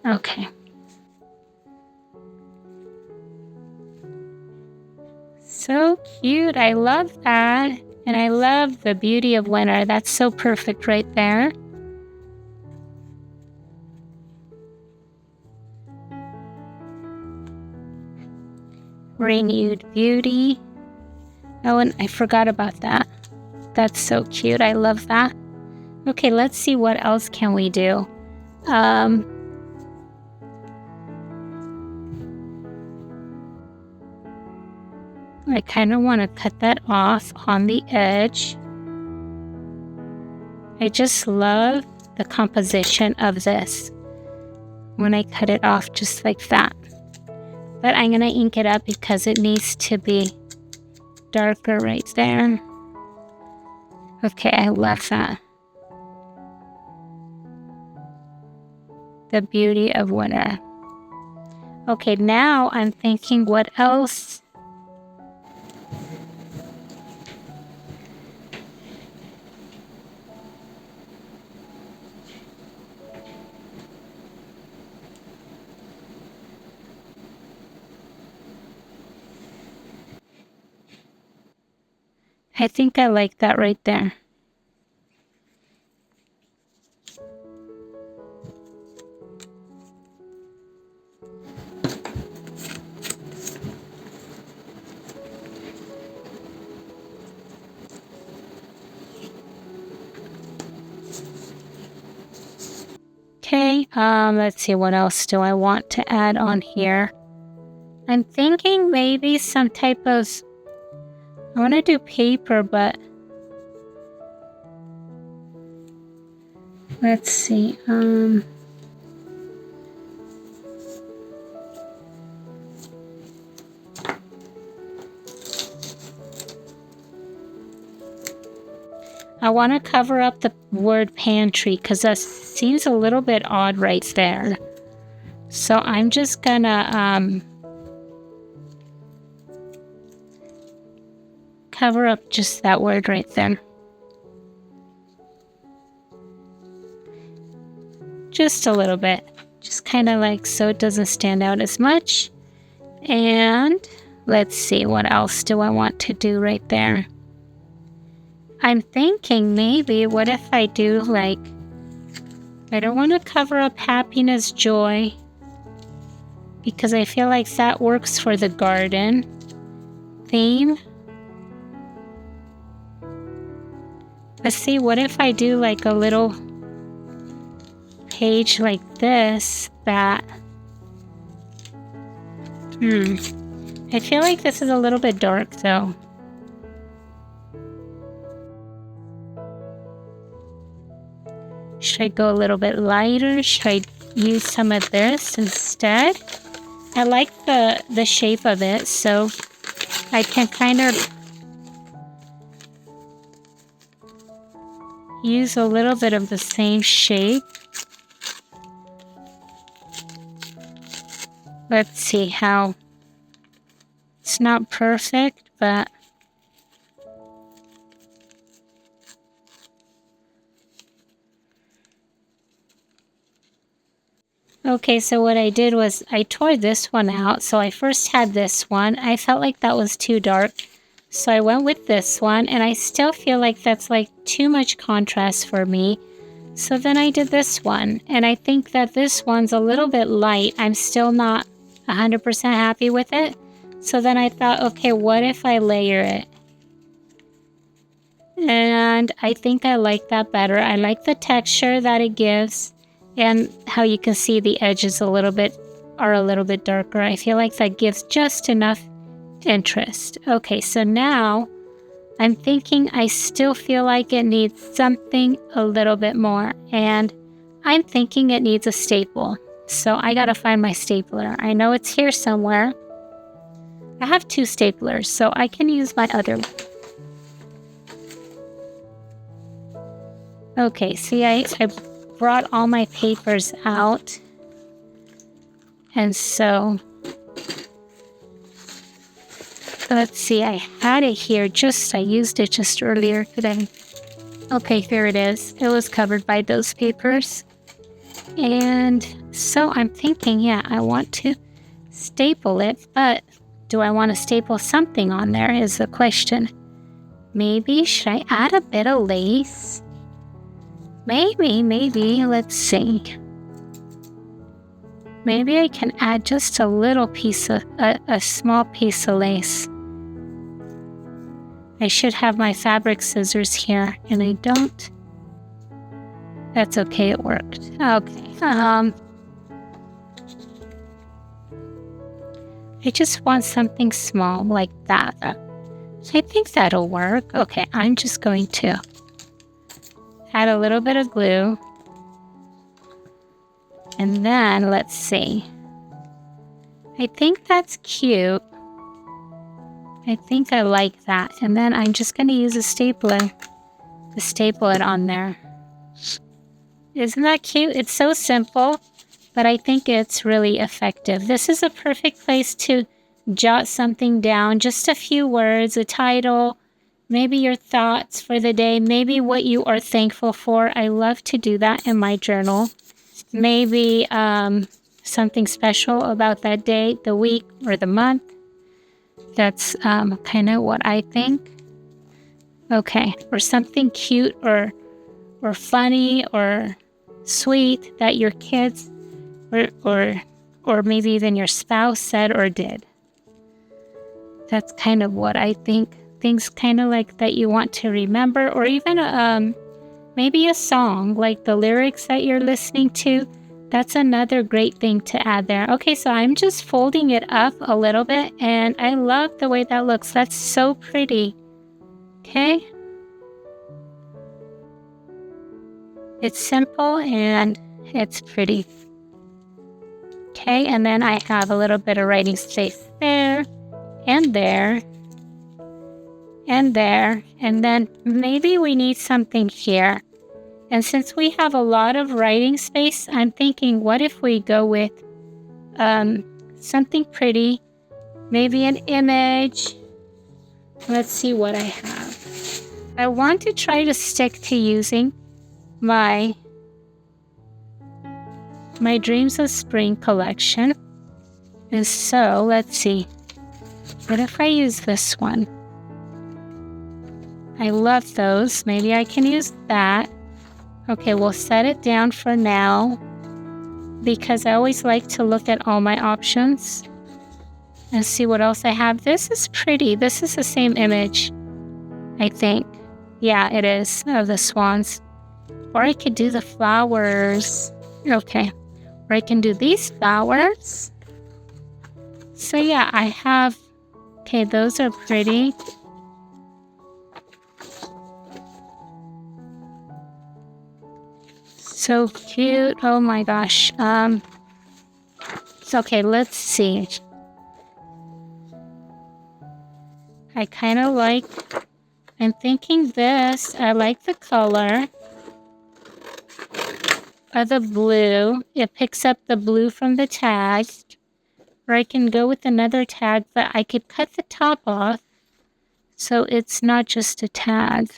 Okay. So cute. I love that. And I love the beauty of winter. That's so perfect right there. Renewed beauty. Oh, and I forgot about that. That's so cute. I love that. Okay, let's see what else can we do. I kind of want to cut that off on the edge. I just love the composition of this when I cut it off just like that. But I'm going to ink it up because it needs to be darker right there. Okay, I love that. The beauty of winter. Okay, now I'm thinking what else? I think I like that right there. Okay, let's see, what else do I want to add on here? I'm thinking maybe some type of, I want to do paper, but let's see, I want to cover up the word pantry because that seems a little bit odd right there. So I'm just gonna cover up just that word right there. Just a little bit. Just kind of like so it doesn't stand out as much. And let's see, what else do I want to do right there? I'm thinking maybe, what if I do like, I don't want to cover up happiness, joy, because I feel like that works for the garden theme. Let's see, what if I do like a little page like this that, I feel like this is a little bit dark though. Should I go a little bit lighter? Should I use some of this instead? I like the shape of it, so I can kind of use a little bit of the same shape. Let's see how, it's not perfect, but okay, so what I did was I tore this one out. So I first had this one. I felt like that was too dark. So I went with this one, and I still feel like that's like too much contrast for me. So then I did this one, and I think that this one's a little bit light. I'm still not 100% happy with it. So then I thought, okay, what if I layer it? And I think I like that better. I like the texture that it gives, and how you can see the edges are a little bit darker. I feel like that gives just enough interest. Okay, so now I'm thinking I still feel like it needs something a little bit more, and I'm thinking it needs a staple. So I gotta find my stapler. I know it's here somewhere. I have 2 staplers, so I can use my other one. Okay, see, I brought all my papers out, And so, let's see, I had it here I used it just earlier today. Okay, here it is. It was covered by those papers. And so I'm thinking, yeah, I want to staple it, but do I want to staple something on there is the question. Maybe, should I add a bit of lace? Maybe, let's see. Maybe I can add just a little piece of, a small piece of lace. I should have my fabric scissors here, and I don't. That's okay, it worked. Okay. I just want something small like that. I think that'll work. Okay, I'm just going to add a little bit of glue. And then, let's see. I think that's cute. I think I like that. And then I'm just going to use a stapler to staple it on there. Isn't that cute? It's so simple, but I think it's really effective. This is a perfect place to jot something down, just a few words, a title, maybe your thoughts for the day, maybe what you are thankful for. I love to do that in my journal. Maybe something special about that day, the week, or the month. That's kind of what I think. Okay, or something cute or funny or sweet that your kids or maybe even your spouse said or did. That's kind of what I think. Things kind of like that you want to remember, or even maybe a song, like the lyrics that you're listening to. That's another great thing to add there. Okay, so I'm just folding it up a little bit, and I love the way that looks. That's so pretty. Okay. It's simple and it's pretty. Okay, and then I have a little bit of writing space there, and there, and there, and then maybe we need something here. And since we have a lot of writing space, I'm thinking, what if we go with something pretty, maybe an image. Let's see what I have. I want to try to stick to using my Dreams of Spring collection. And so, let's see. What if I use this one? I love those. Maybe I can use that. Okay, we'll set it down for now because I always like to look at all my options and see what else I have. This is pretty. This is the same image, I think. Yeah, it is, of the swans. Or I could do the flowers. Okay. Or I can do these flowers. So yeah, I have... Okay, those are pretty. So cute. Oh my gosh. Okay, let's see. I kind of like... I'm thinking this. I like the color of the blue. It picks up the blue from the tag. Or I can go with another tag, but I could cut the top off so it's not just a tag.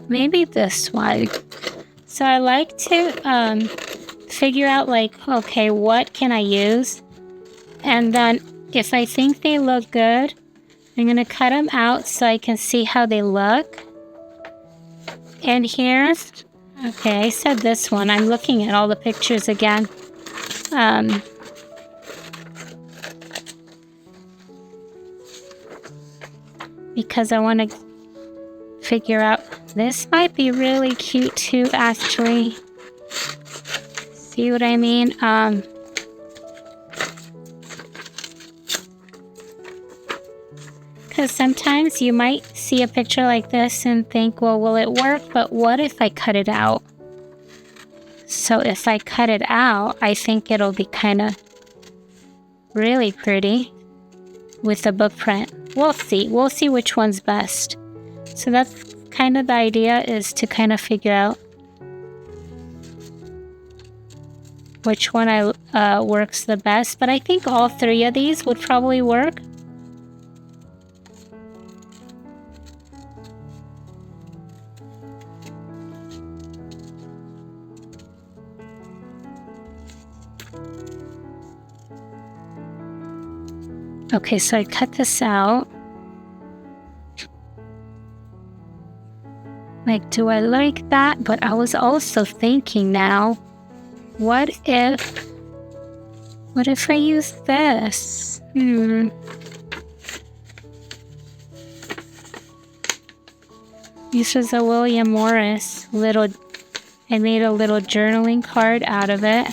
Maybe this one. So I like to figure out, like, okay, what can I use? And then if I think they look good, I'm going to cut them out so I can see how they look. And here, okay, I said this one. I'm looking at all the pictures again. Because I want to figure out, this might be really cute too, actually. See what I mean? Because sometimes you might see a picture like this and think, well, will it work? But what if I cut it out? So if I cut it out, I think it'll be kind of really pretty with the book print. We'll see. We'll see which one's best. So that's kind of the idea is to kind of figure out which one works the best, but I think all three of these would probably work. Okay, so I cut this out. Like, do I like that? But I was also thinking now, what if I use this? This is a William Morris I made a little journaling card out of it.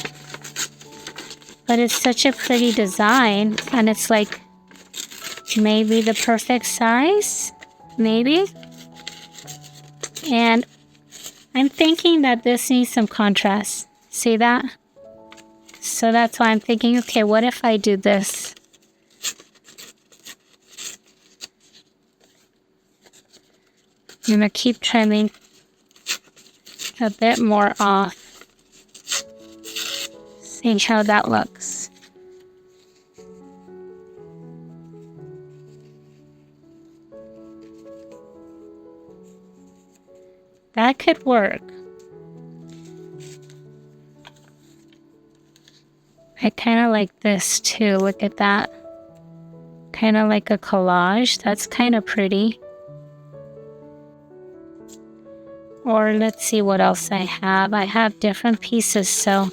But it's such a pretty design, and it's like maybe the perfect size, maybe. And I'm thinking that this needs some contrast. See that? So that's why I'm thinking, okay, what if I do this? I'm gonna keep trimming a bit more off. See how that looks. That could work. I kind of like this too. Look at that. Kind of like a collage. That's kind of pretty. Or let's see what else I have. I have different pieces, so.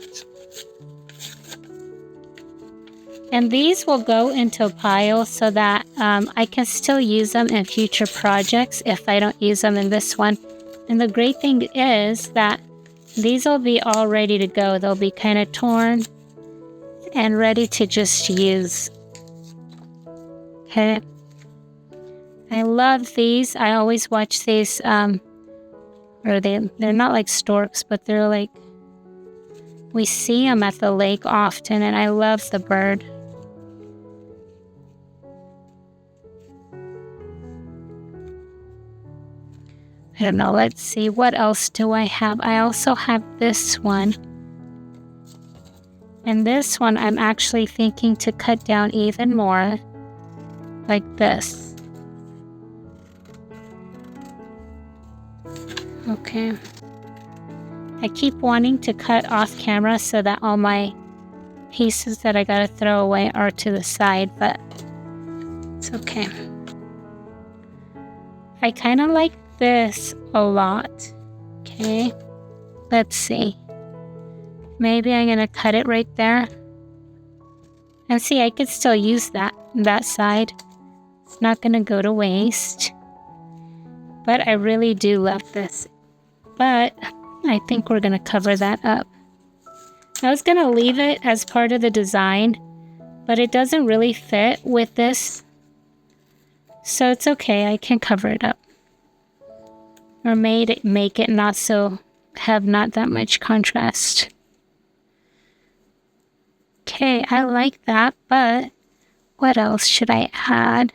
And these will go into a pile so that I can still use them in future projects if I don't use them in this one. And the great thing is that these will be all ready to go. They'll be kind of torn and ready to just use. Okay. I love these. I always watch these, or they're not like storks, but they're like, we see them at the lake often, and I love the bird. I don't know, let's see, what else do I have? I also have this one. And this one I'm actually thinking to cut down even more, like this. Okay. I keep wanting to cut off camera so that all my pieces that I gotta throw away are to the side, but it's okay. I kind of like this a lot. Okay, let's see. Maybe I'm gonna cut it right there. And see, I could still use that side. It's not gonna go to waste. But I really do love this. But I think we're gonna cover that up. I was gonna leave it as part of the design, but it doesn't really fit with this. So it's okay, I can cover it up. Or make it not that much contrast. Okay, I like that, but what else should I add?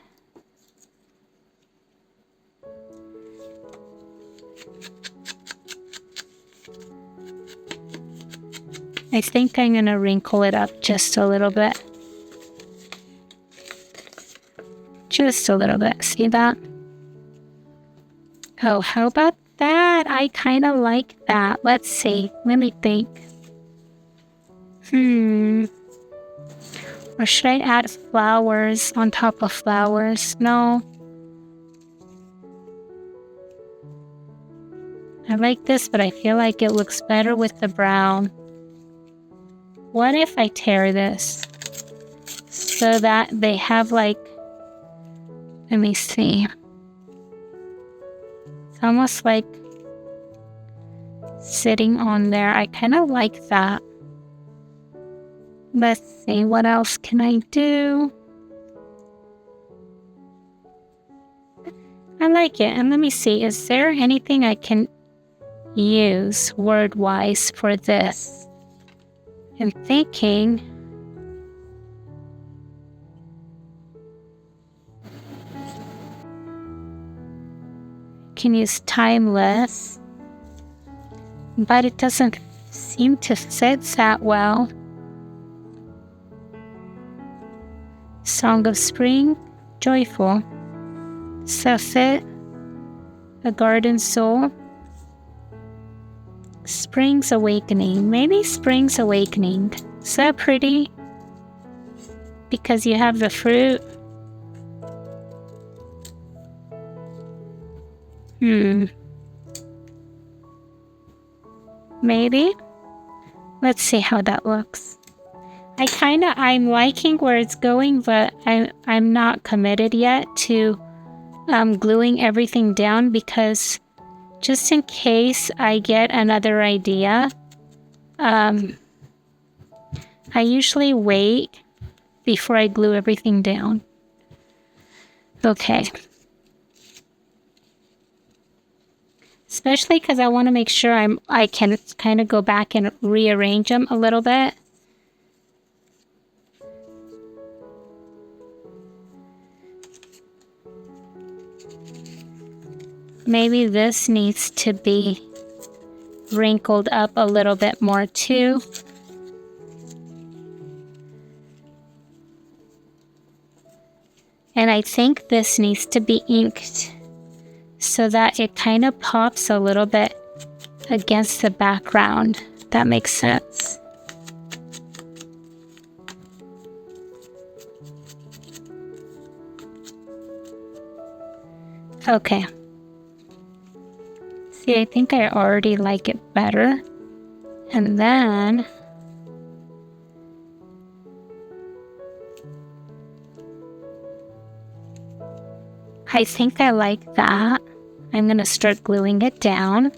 I think I'm gonna wrinkle it up just a little bit. Just a little bit, see that? Oh, how about that? I kind of like that. Let's see. Let me think. Or should I add flowers on top of flowers? No. I like this, but I feel like it looks better with the brown. What if I tear this so that they have like, let me see. It's almost like sitting on there. I kind of like that. Let's see, what else can I do? I like it. And let me see, is there anything I can use word-wise for this? I'm thinking. can use timeless, but it doesn't seem to fit that well. Song of Spring, joyful. Sapphic, a garden soul. Spring's awakening. Maybe spring's awakening. Is that pretty? Because you have the fruit. Maybe. Let's see how that looks. I'm liking where it's going, but I'm not committed yet to gluing everything down, because just in case I get another idea, I usually wait before I glue everything down. Okay. Especially because I want to make sure I can kind of go back and rearrange them a little bit. Maybe this needs to be wrinkled up a little bit more too. And I think this needs to be inked so that it kind of pops a little bit against the background. That makes sense. Okay. See, I think I already like it better. And then I think I like that. I'm going to start gluing it down.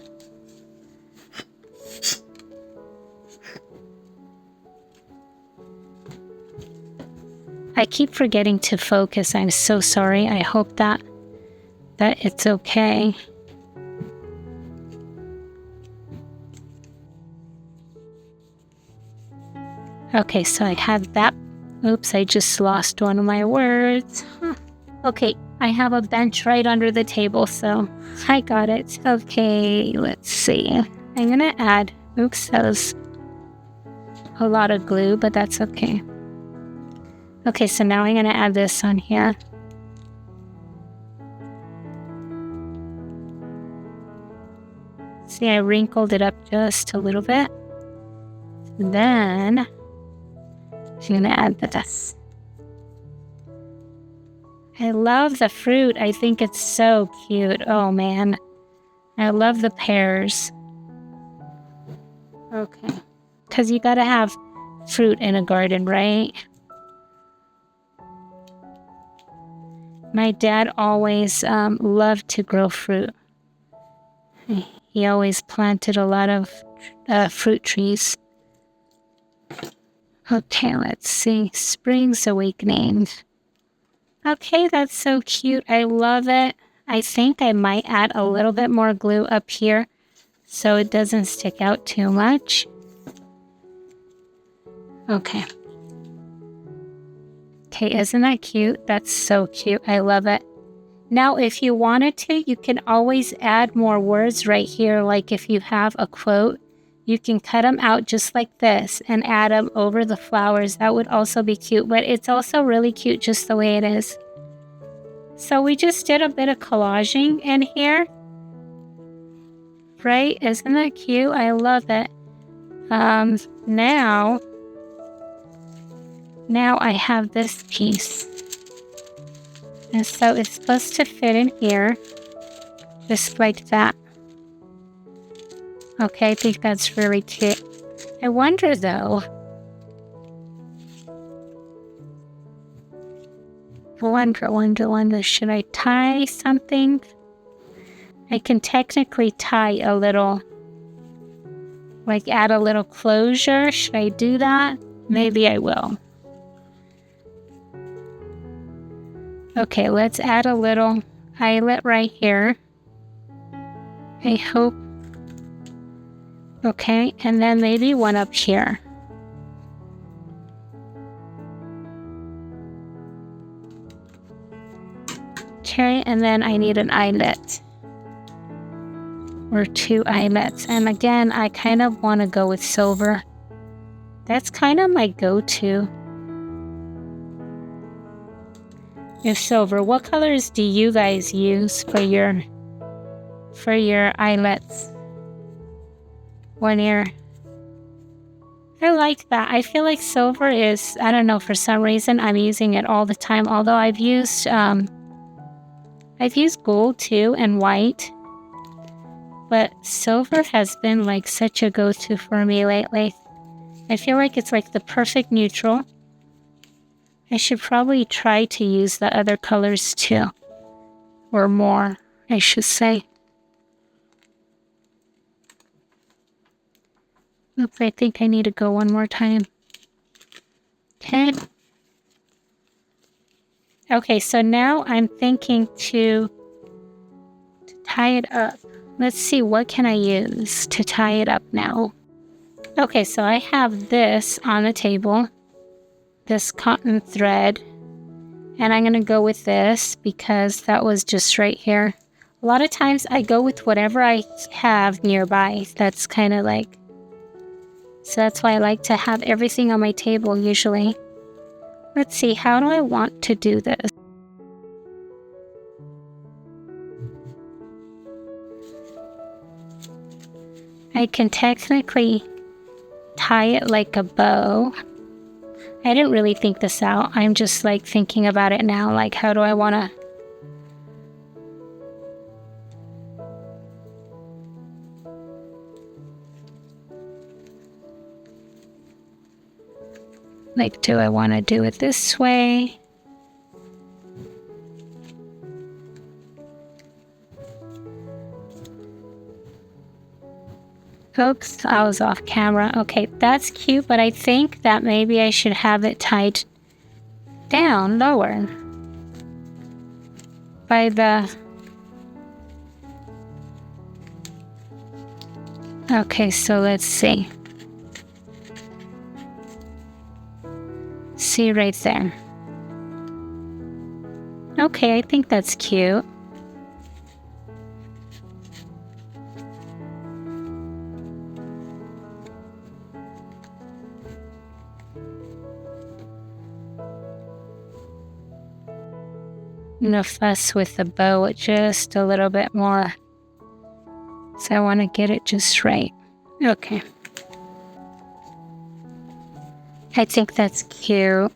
I keep forgetting to focus. I'm so sorry. I hope that it's okay. Okay, so I have that. Oops, I just lost one of my words. Okay, I have a bench right under the table, so I got it. Okay, let's see. I'm gonna add, oops, that was a lot of glue, but that's okay. Okay, so now I'm gonna add this on here. See, I wrinkled it up just a little bit. And then I'm gonna add this. I love the fruit. I think it's so cute. Oh man, I love the pears. Okay, because you gotta have fruit in a garden, right? My dad always loved to grow fruit. He always planted a lot of fruit trees. Okay, let's see. Spring's awakening. Okay, that's so cute. I love it. I think I might add a little bit more glue up here so it doesn't stick out too much. Okay. Okay, isn't that cute? That's so cute. I love it. Now, if you wanted to, you can always add more words right here. Like if you have a quote, you can cut them out just like this and add them over the flowers. That would also be cute, but it's also really cute just the way it is. So we just did a bit of collaging in here. Right? Isn't that cute? I love it. Now I have this piece. And so it's supposed to fit in here, just like that. Okay, I think that's really cute. I wonder though, should I tie something? I can technically tie a little, like add a little closure. Should I do that? Maybe I will. Okay, let's add a little eyelet right here. I hope. Okay, and then maybe one up here. Okay, and then I need an eyelet. or 2 eyelets. And again, I kind of want to go with silver. That's kind of my go-to. If silver, what colors do you guys use for your eyelets? I like that. I feel like silver is, I don't know, for some reason I'm using it all the time. Although I've used gold too and white, but silver has been like such a go-to for me lately. I feel like it's like the perfect neutral. I should probably try to use the other colors too, or more, I should say. Oops, I think I need to go one more time. Okay. Okay, so now I'm thinking to tie it up. Let's see, what can I use to tie it up now? Okay, so I have this on the table, this cotton thread, and I'm going to go with this because that was just right here. A lot of times I go with whatever I have nearby. That's kind of like, so that's why I like to have everything on my table usually. Let's see, how do I want to do this? I can technically tie it like a bow. I didn't really think this out. I'm just like thinking about it now, like how do I want to... Like, do I want to do it this way? Oops, I was off camera. Okay, that's cute, but I think that maybe I should have it tied down lower by the... Okay, so let's see. See right there. Okay, I think that's cute. I'm gonna fuss with the bow just a little bit more. So I want to get it just right. Okay. I think that's cute.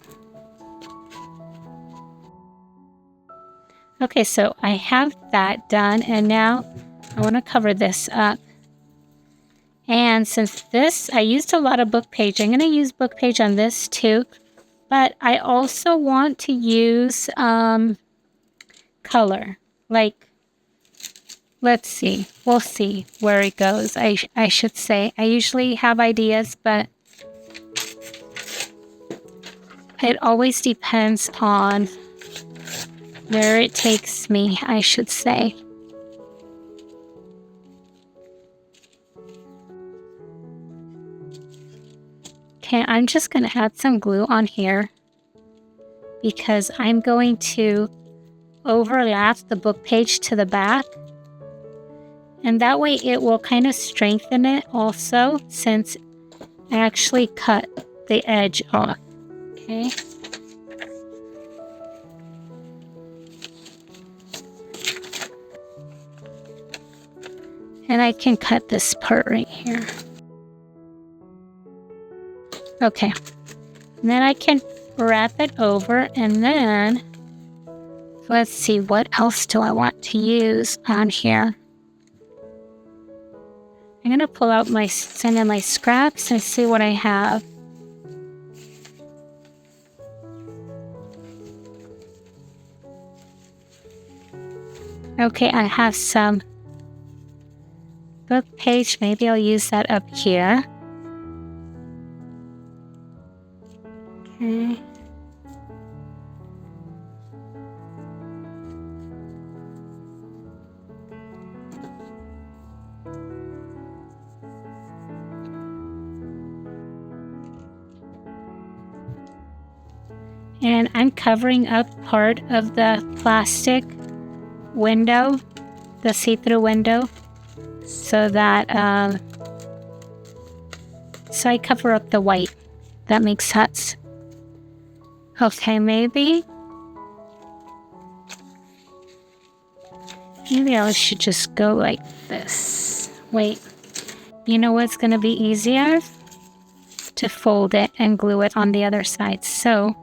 Okay, so I have that done, and now I want to cover this up. And since this, I used a lot of book page, I'm going to use book page on this too. But I also want to use color. Like, let's see. We'll see where it goes. I should say. I usually have ideas, but it always depends on where it takes me, I should say. Okay, I'm just going to add some glue on here because I'm going to overlap the book page to the back. And that way it will kind of strengthen it also, since I actually cut the edge off. Okay. And I can cut this part right here. Okay. And then I can wrap it over, and then let's see, what else do I want to use on here? I'm going to pull out some of my scraps and see what I have. Okay, I have some book page. Maybe I'll use that up here. Okay. And I'm covering up part of the plastic window, the see-through window. so that so I cover up the white. That makes sense. Okay, maybe I should just go like this. Wait, you know what's gonna be easier? To fold it and glue it on the other side. So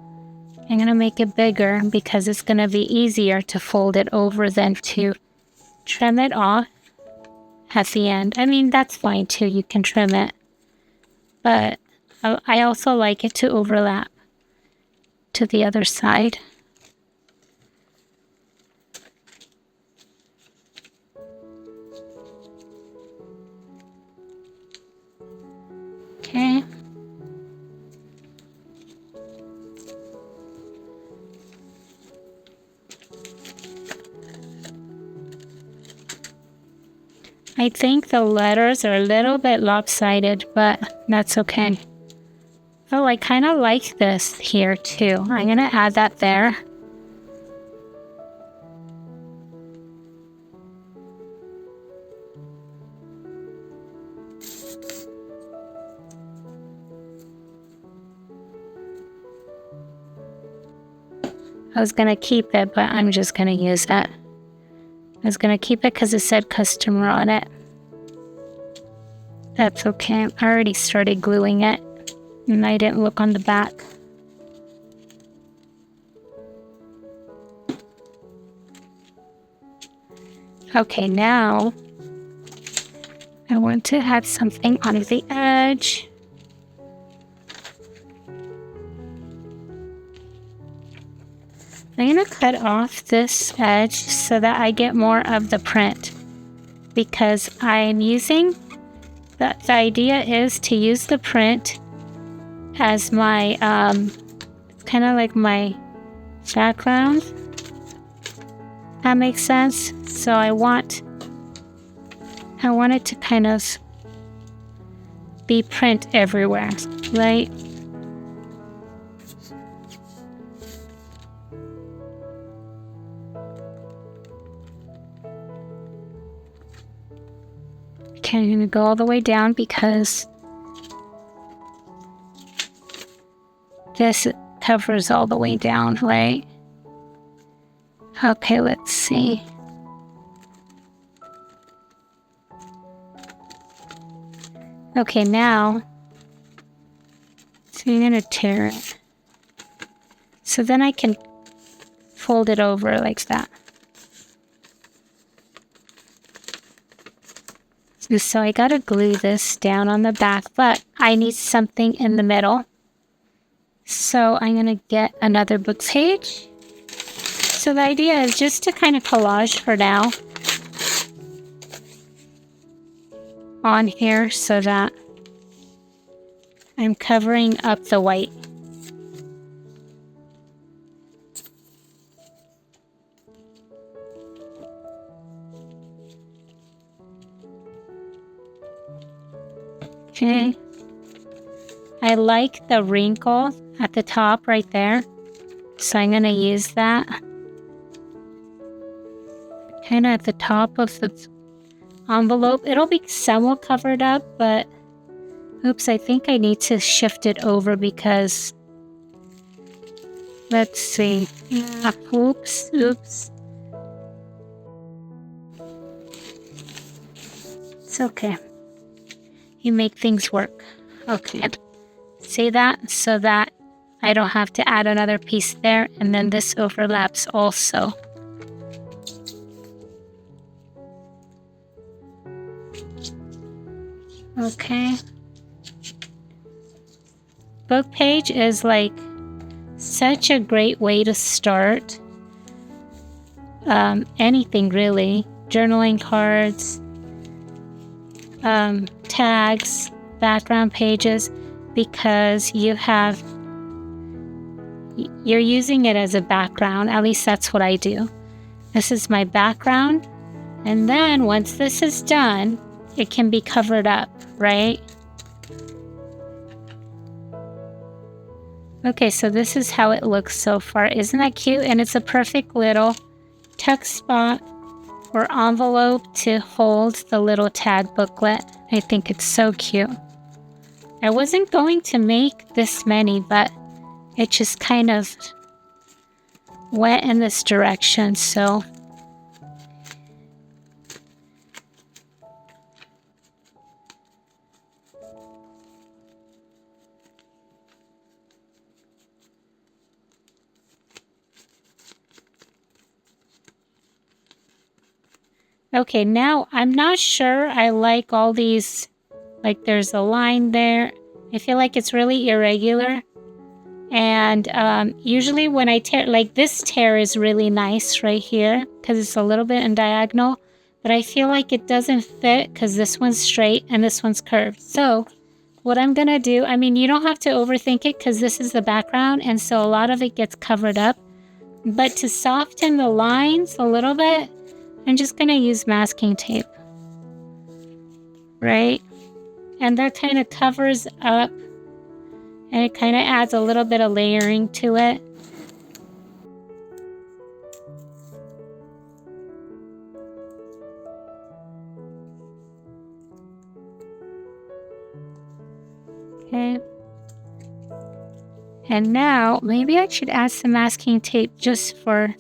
I'm gonna make it bigger because it's gonna be easier to fold it over than to trim it off at the end. I mean, that's fine too, you can trim it. But I also like it to overlap to the other side. Okay. I think the letters are a little bit lopsided, but that's okay. Oh, I kind of like this here too. I'm gonna add that there. I was gonna keep it, but I'm just gonna use that. I was gonna keep it because it said customer on it. That's okay. I already started gluing it and I didn't look on the back. Okay, now I want to add something on the edge. I'm going to cut off this edge so that I get more of the print, because I'm using, the idea is to use the print as my, kind of like my background. That makes sense? So I want it to kind of be print everywhere, right? Okay, I'm gonna go all the way down because this covers all the way down, right? Okay, let's see. Okay, now, so I'm gonna tear it. So then I can fold it over like that. So I gotta glue this down on the back, but I need something in the middle. So I'm gonna get another book page. So the idea is just to kind of collage for now on here so that I'm covering up the white. Okay. I like the wrinkle at the top right there, so I'm gonna use that kind of at the top of the envelope. It'll be somewhat covered up, but oops, I think I need to shift it over because let's see. Oops. It's okay. You make things work. Okay. See that? So that I don't have to add another piece there, and then this overlaps also. Okay. Book page is like such a great way to start anything really. Journaling cards, tags, background pages, because you're using it as a background. At least that's what I do. This is my background, and then once this is done, it can be covered up, right? Okay, so this is how it looks so far. Isn't that cute? And it's a perfect little tuck spot or envelope to hold the little tag booklet. I think it's so cute. I wasn't going to make this many, but it just kind of went in this direction, so okay, now I'm not sure I like all these, like there's a line there. I feel like it's really irregular. And usually when I tear, like this tear is really nice right here because it's a little bit in diagonal, but I feel like it doesn't fit because this one's straight and this one's curved. So what I'm gonna do, I mean, you don't have to overthink it because this is the background and so a lot of it gets covered up. But to soften the lines a little bit, I'm just gonna use masking tape, right? And that kind of covers up and it kind of adds a little bit of layering to it. Okay. And now maybe I should add some masking tape just for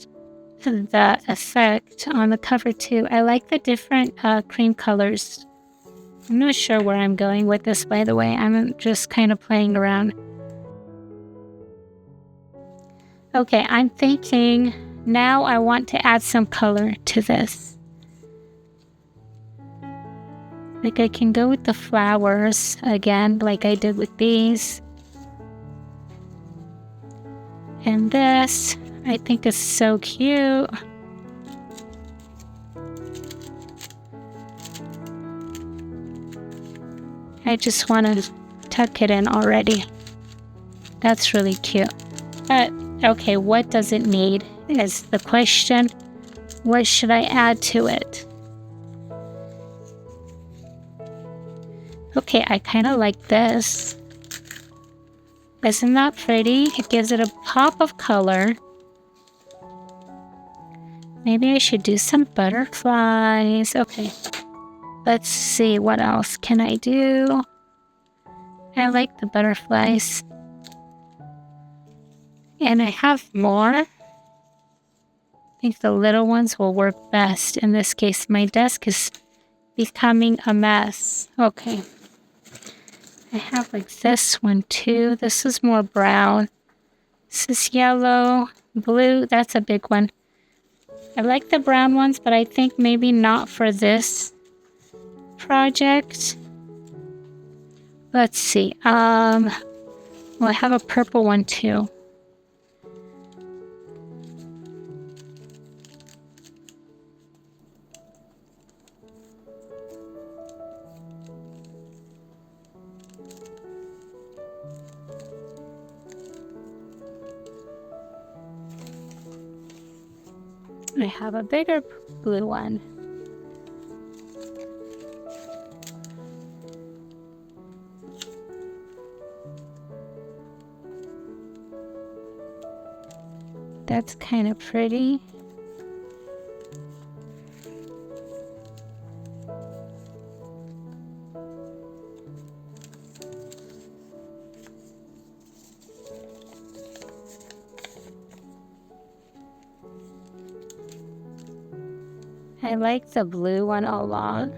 the effect on the cover too. I like the different cream colors. I'm not sure where I'm going with this, by the way. I'm just kind of playing around. Okay, I'm thinking now I want to add some color to this. Like I can go with the flowers again, like I did with these. And this, I think is so cute. I just want to tuck it in already. That's really cute. But, okay, what does it need is the question. What should I add to it? Okay, I kind of like this. Isn't that pretty? It gives it a pop of color. Maybe I should do some butterflies. Okay. Let's see, what else can I do? I like the butterflies. And I have more. I think the little ones will work best. In this case, my desk is becoming a mess. Okay. I have like this one too. This is more brown. This is yellow, blue. That's a big one. I like the brown ones, but I think maybe not for this project. Let's see. Well, I have a purple one too. I have a bigger blue one. That's kind of pretty. I like the blue one a lot.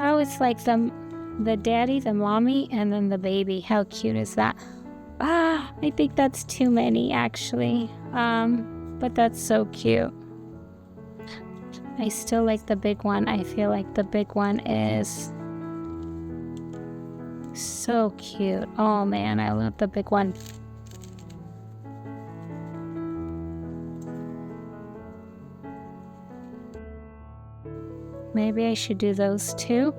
Oh, it's like the daddy, the mommy, and then the baby. How cute is that? Ah, I think that's too many actually. But that's so cute. I still like the big one. I feel like the big one is so cute. Oh man, I love the big one. Maybe I should do those too.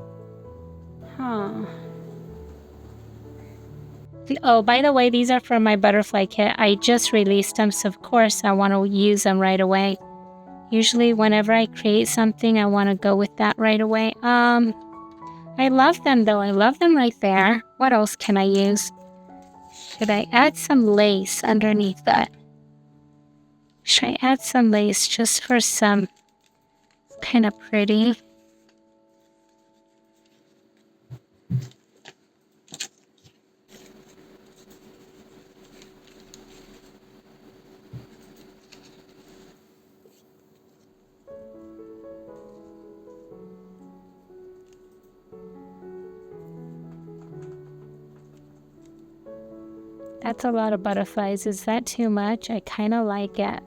Huh. Oh, by the way, these are from my butterfly kit. I just released them, so of course I want to use them right away. Usually whenever I create something, I want to go with that right away. I love them though. I love them right there. What else can I use? Should I add some lace underneath that? Should I add some lace just for some kind of pretty? That's a lot of butterflies. Is that too much? I kind of like it.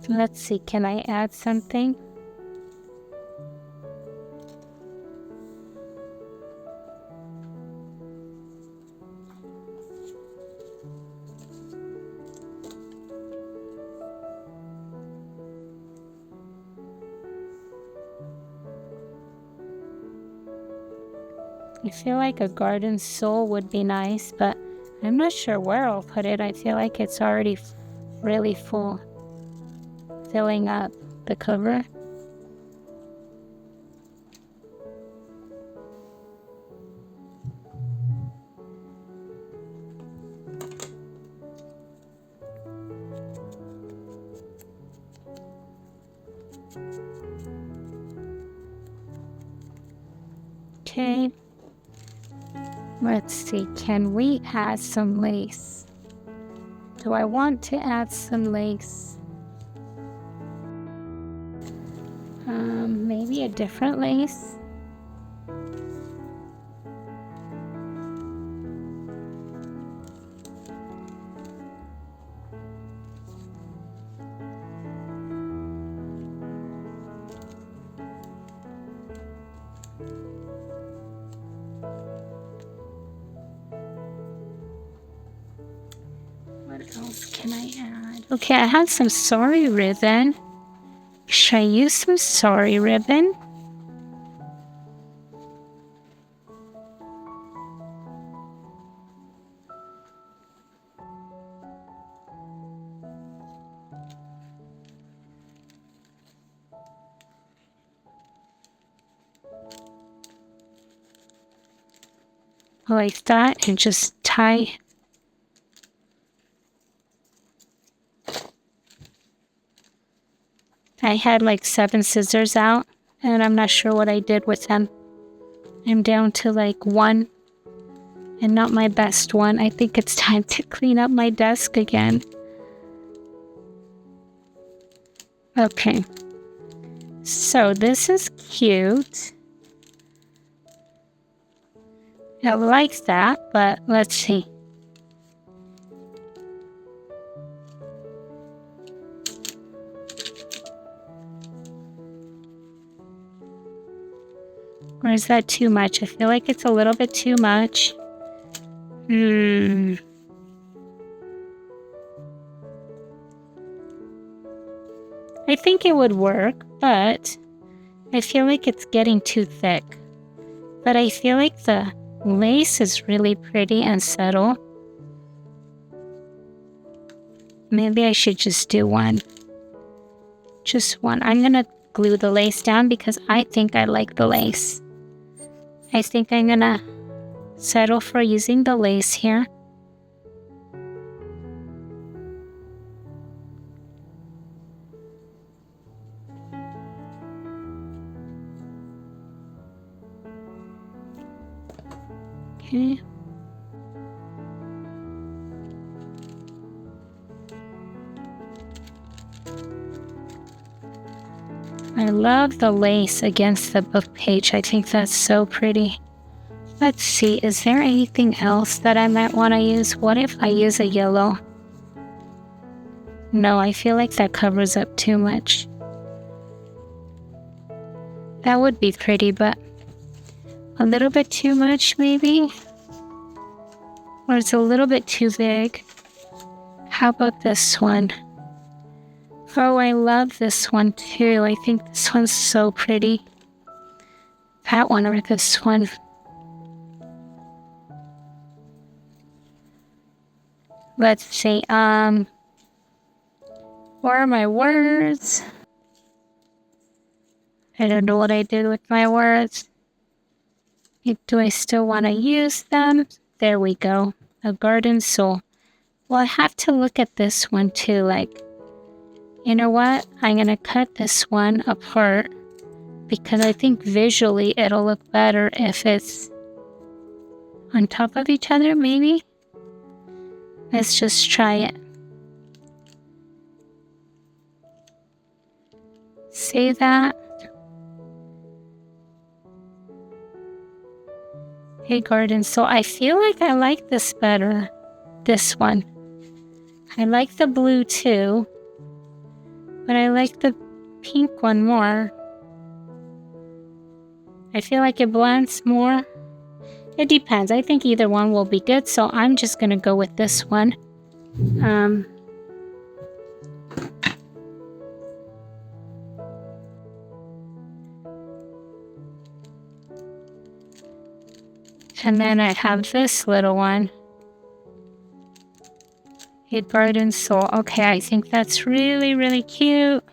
Let's see, can I add something? I feel like a garden soul would be nice, but I'm not sure where I'll put it. I feel like it's already really full, filling up the cover. Okay. Let's see, can we add some lace? Do I want to add some lace? Maybe a different lace? What else can I add? Okay, I have some sorry ribbon. Should I use some sorry ribbon? Like that, and just tie. I had like 7 scissors out, and I'm not sure what I did with them. I'm down to like 1, and not my best one. I think it's time to clean up my desk again. Okay. So this is cute. I like that, but let's see. Or is that too much? I feel like it's a little bit too much. I think it would work, but I feel like it's getting too thick. But I feel like the lace is really pretty and subtle. Maybe I should just do one. Just one. I'm gonna glue the lace down because I think I like the lace. I think I'm gonna settle for using the lace here. Okay. I love the lace against the book page. I think that's so pretty. Let's see, is there anything else that I might want to use? What if I use a yellow? No, I feel like that covers up too much. That would be pretty, but a little bit too much maybe? Or it's a little bit too big. How about this one? Oh, I love this one too. I think this one's so pretty. That one or this one. Let's see, where are my words? I don't know what I did with my words. Do I still want to use them? There we go. A garden soul. Well, I have to look at this one too. Like, you know what? I'm going to cut this one apart because I think visually it'll look better if it's on top of each other, maybe. Let's just try it. See that? Hey, garden. So I feel like I like this better. This one. I like the blue too, but I like the pink one more. I feel like it blends more. It depends. I think either one will be good, so I'm just going to go with this one. And then I have this little one. A garden soul. Okay, I think that's really, really cute.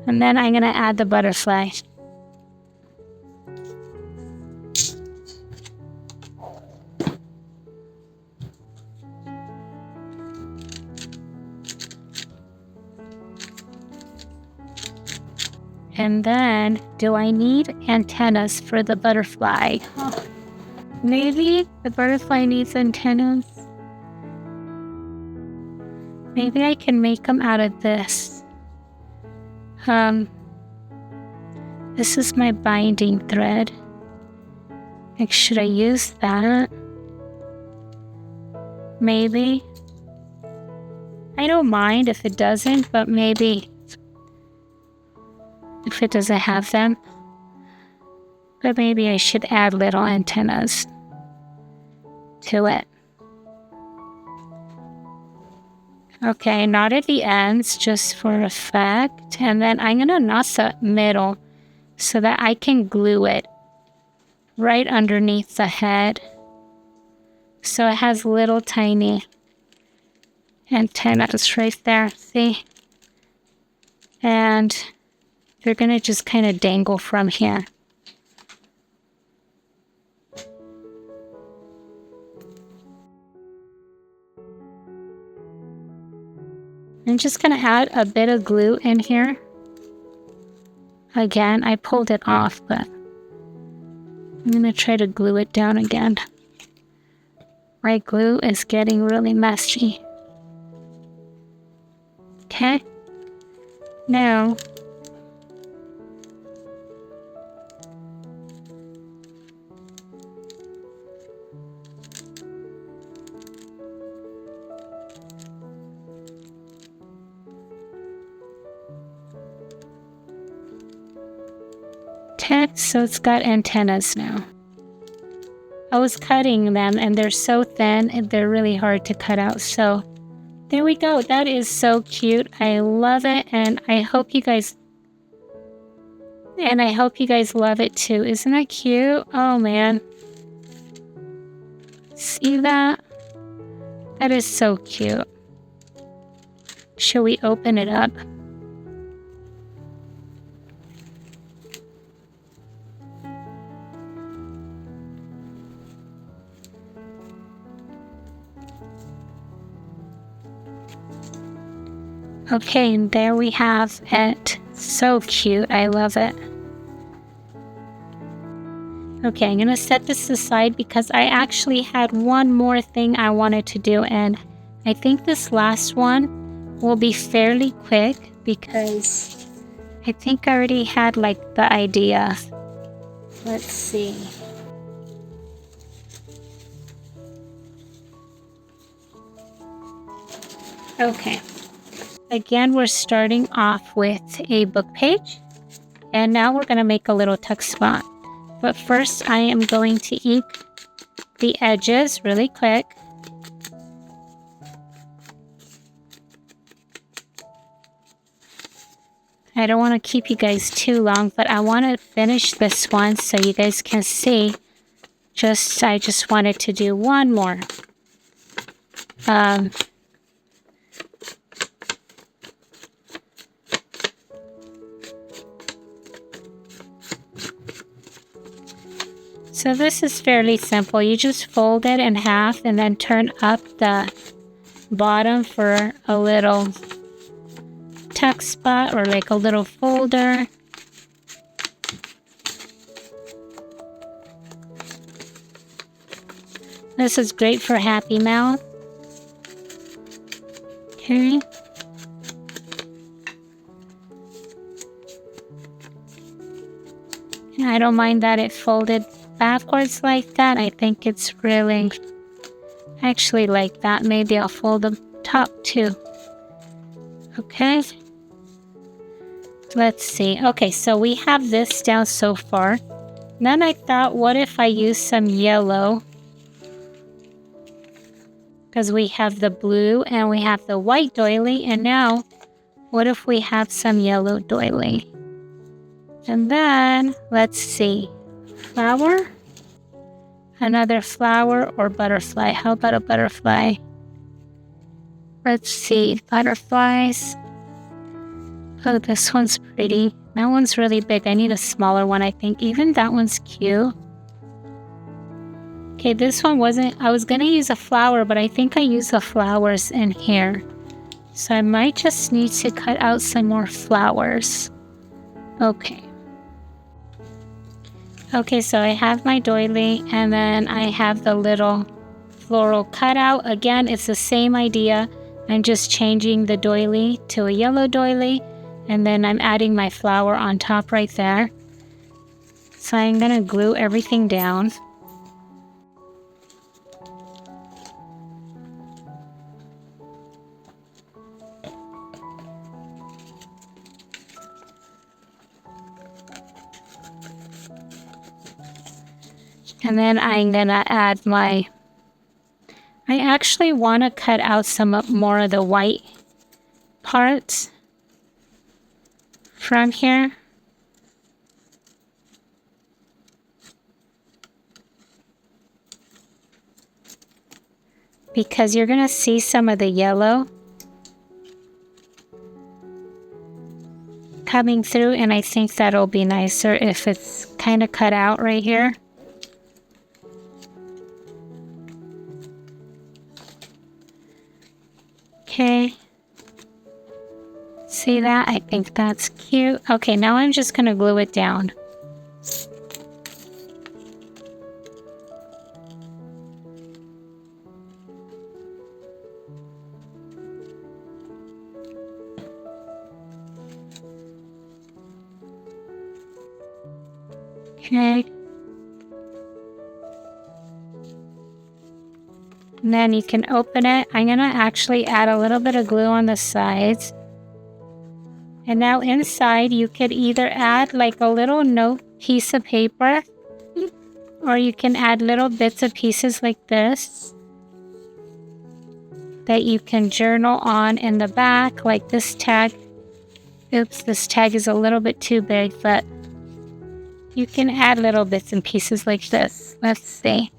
And then I'm going to add the butterfly. And then, do I need antennas for the butterfly? Oh, maybe the butterfly needs antennas. Maybe I can make them out of this. This is my binding thread. Like, should I use that? Maybe. I don't mind if it doesn't, but maybe if it doesn't have them. But maybe I should add little antennas to it. Okay, not at the ends, just for effect. And then I'm going to knot the middle so that I can glue it right underneath the head. So it has little tiny antennas right there, see? And they're going to just kind of dangle from here. I'm just going to add a bit of glue in here. Again, I pulled it off, but I'm going to try to glue it down again. My glue is getting really messy. Okay. Now, okay, so it's got antennas now. I was cutting them and they're so thin and they're really hard to cut out. So there we go. That is so cute. I love it, and I hope you guys love it too. Isn't that cute? Oh man. See that? That is so cute. Shall we open it up? Okay, and there we have it. So cute. I love it. Okay, I'm going to set this aside because I actually had one more thing I wanted to do, and I think this last one will be fairly quick because I think I already had like the idea. Let's see. Okay. Again, we're starting off with a book page, and now we're going to make a little tuck spot. But first, I am going to ink the edges really quick. I don't want to keep you guys too long, but I want to finish this one so you guys can see. I just wanted to do one more. So this is fairly simple. You just fold it in half and then turn up the bottom for a little tuck spot or like a little folder. This is great for Happy Mouth. Okay. I don't mind that it folded backwards like that. I think it's really, I actually like that. Maybe I'll fold the top too. Okay. Let's see. Okay, so we have this down so far. Then I thought, what if I use some yellow? Because we have the blue and we have the white doily. And now, what if we have some yellow doily? And then, let's see. Flower? Another flower or butterfly? How about a butterfly? Let's see. Butterflies. Oh, this one's pretty. That one's really big. I need a smaller one, I think. Even that one's cute. Okay, this one wasn't... I was going to use a flower, but I think I used the flowers in here. So I might just need to cut out some more flowers. Okay. Okay, so I have my doily, and then I have the little floral cutout. Again, it's the same idea. I'm just changing the doily to a yellow doily, and then I'm adding my flower on top right there. So I'm going to glue everything down. And then I'm going to add my... I actually want to cut out some more of the white parts from here. Because you're going to see some of the yellow coming through, and I think that'll be nicer if it's kind of cut out right here. Okay. See that? I think that's cute. Okay, now I'm just going to glue it down. Okay. And then you can open it. I'm going to actually add a little bit of glue on the sides. And now inside you could either add like a little note piece of paper, or you can add little bits of pieces like this that you can journal on in the back, like this tag. Oops, this tag is a little bit too big, but you can add little bits and pieces like this. Let's see.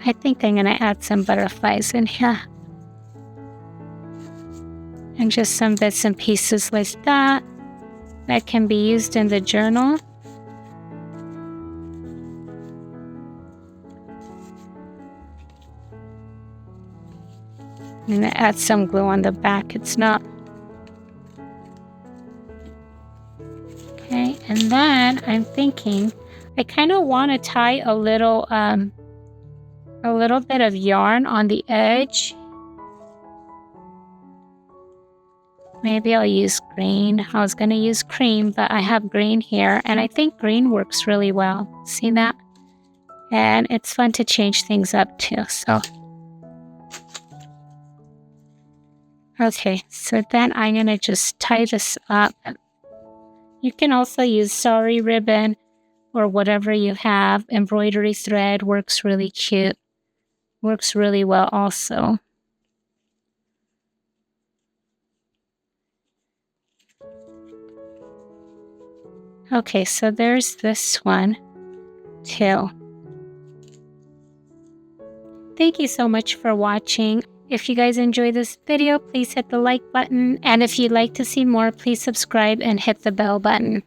I think I'm going to add some butterflies in here. And just some bits and pieces like that can be used in the journal. I'm going to add some glue on the back. It's not. Okay, and then I'm thinking I kind of want to tie a little bit of yarn on the edge. Maybe I'll use green. I was going to use cream, but I have green here, and I think green works really well. See that? And it's fun to change things up too, so. Okay, so then I'm going to just tie this up. You can also use sari ribbon or whatever you have. Embroidery thread works really cute. Works really well also. Okay, so there's this one too. Thank you so much for watching. If you guys enjoyed this video, please hit the like button. And if you'd like to see more, please subscribe and hit the bell button.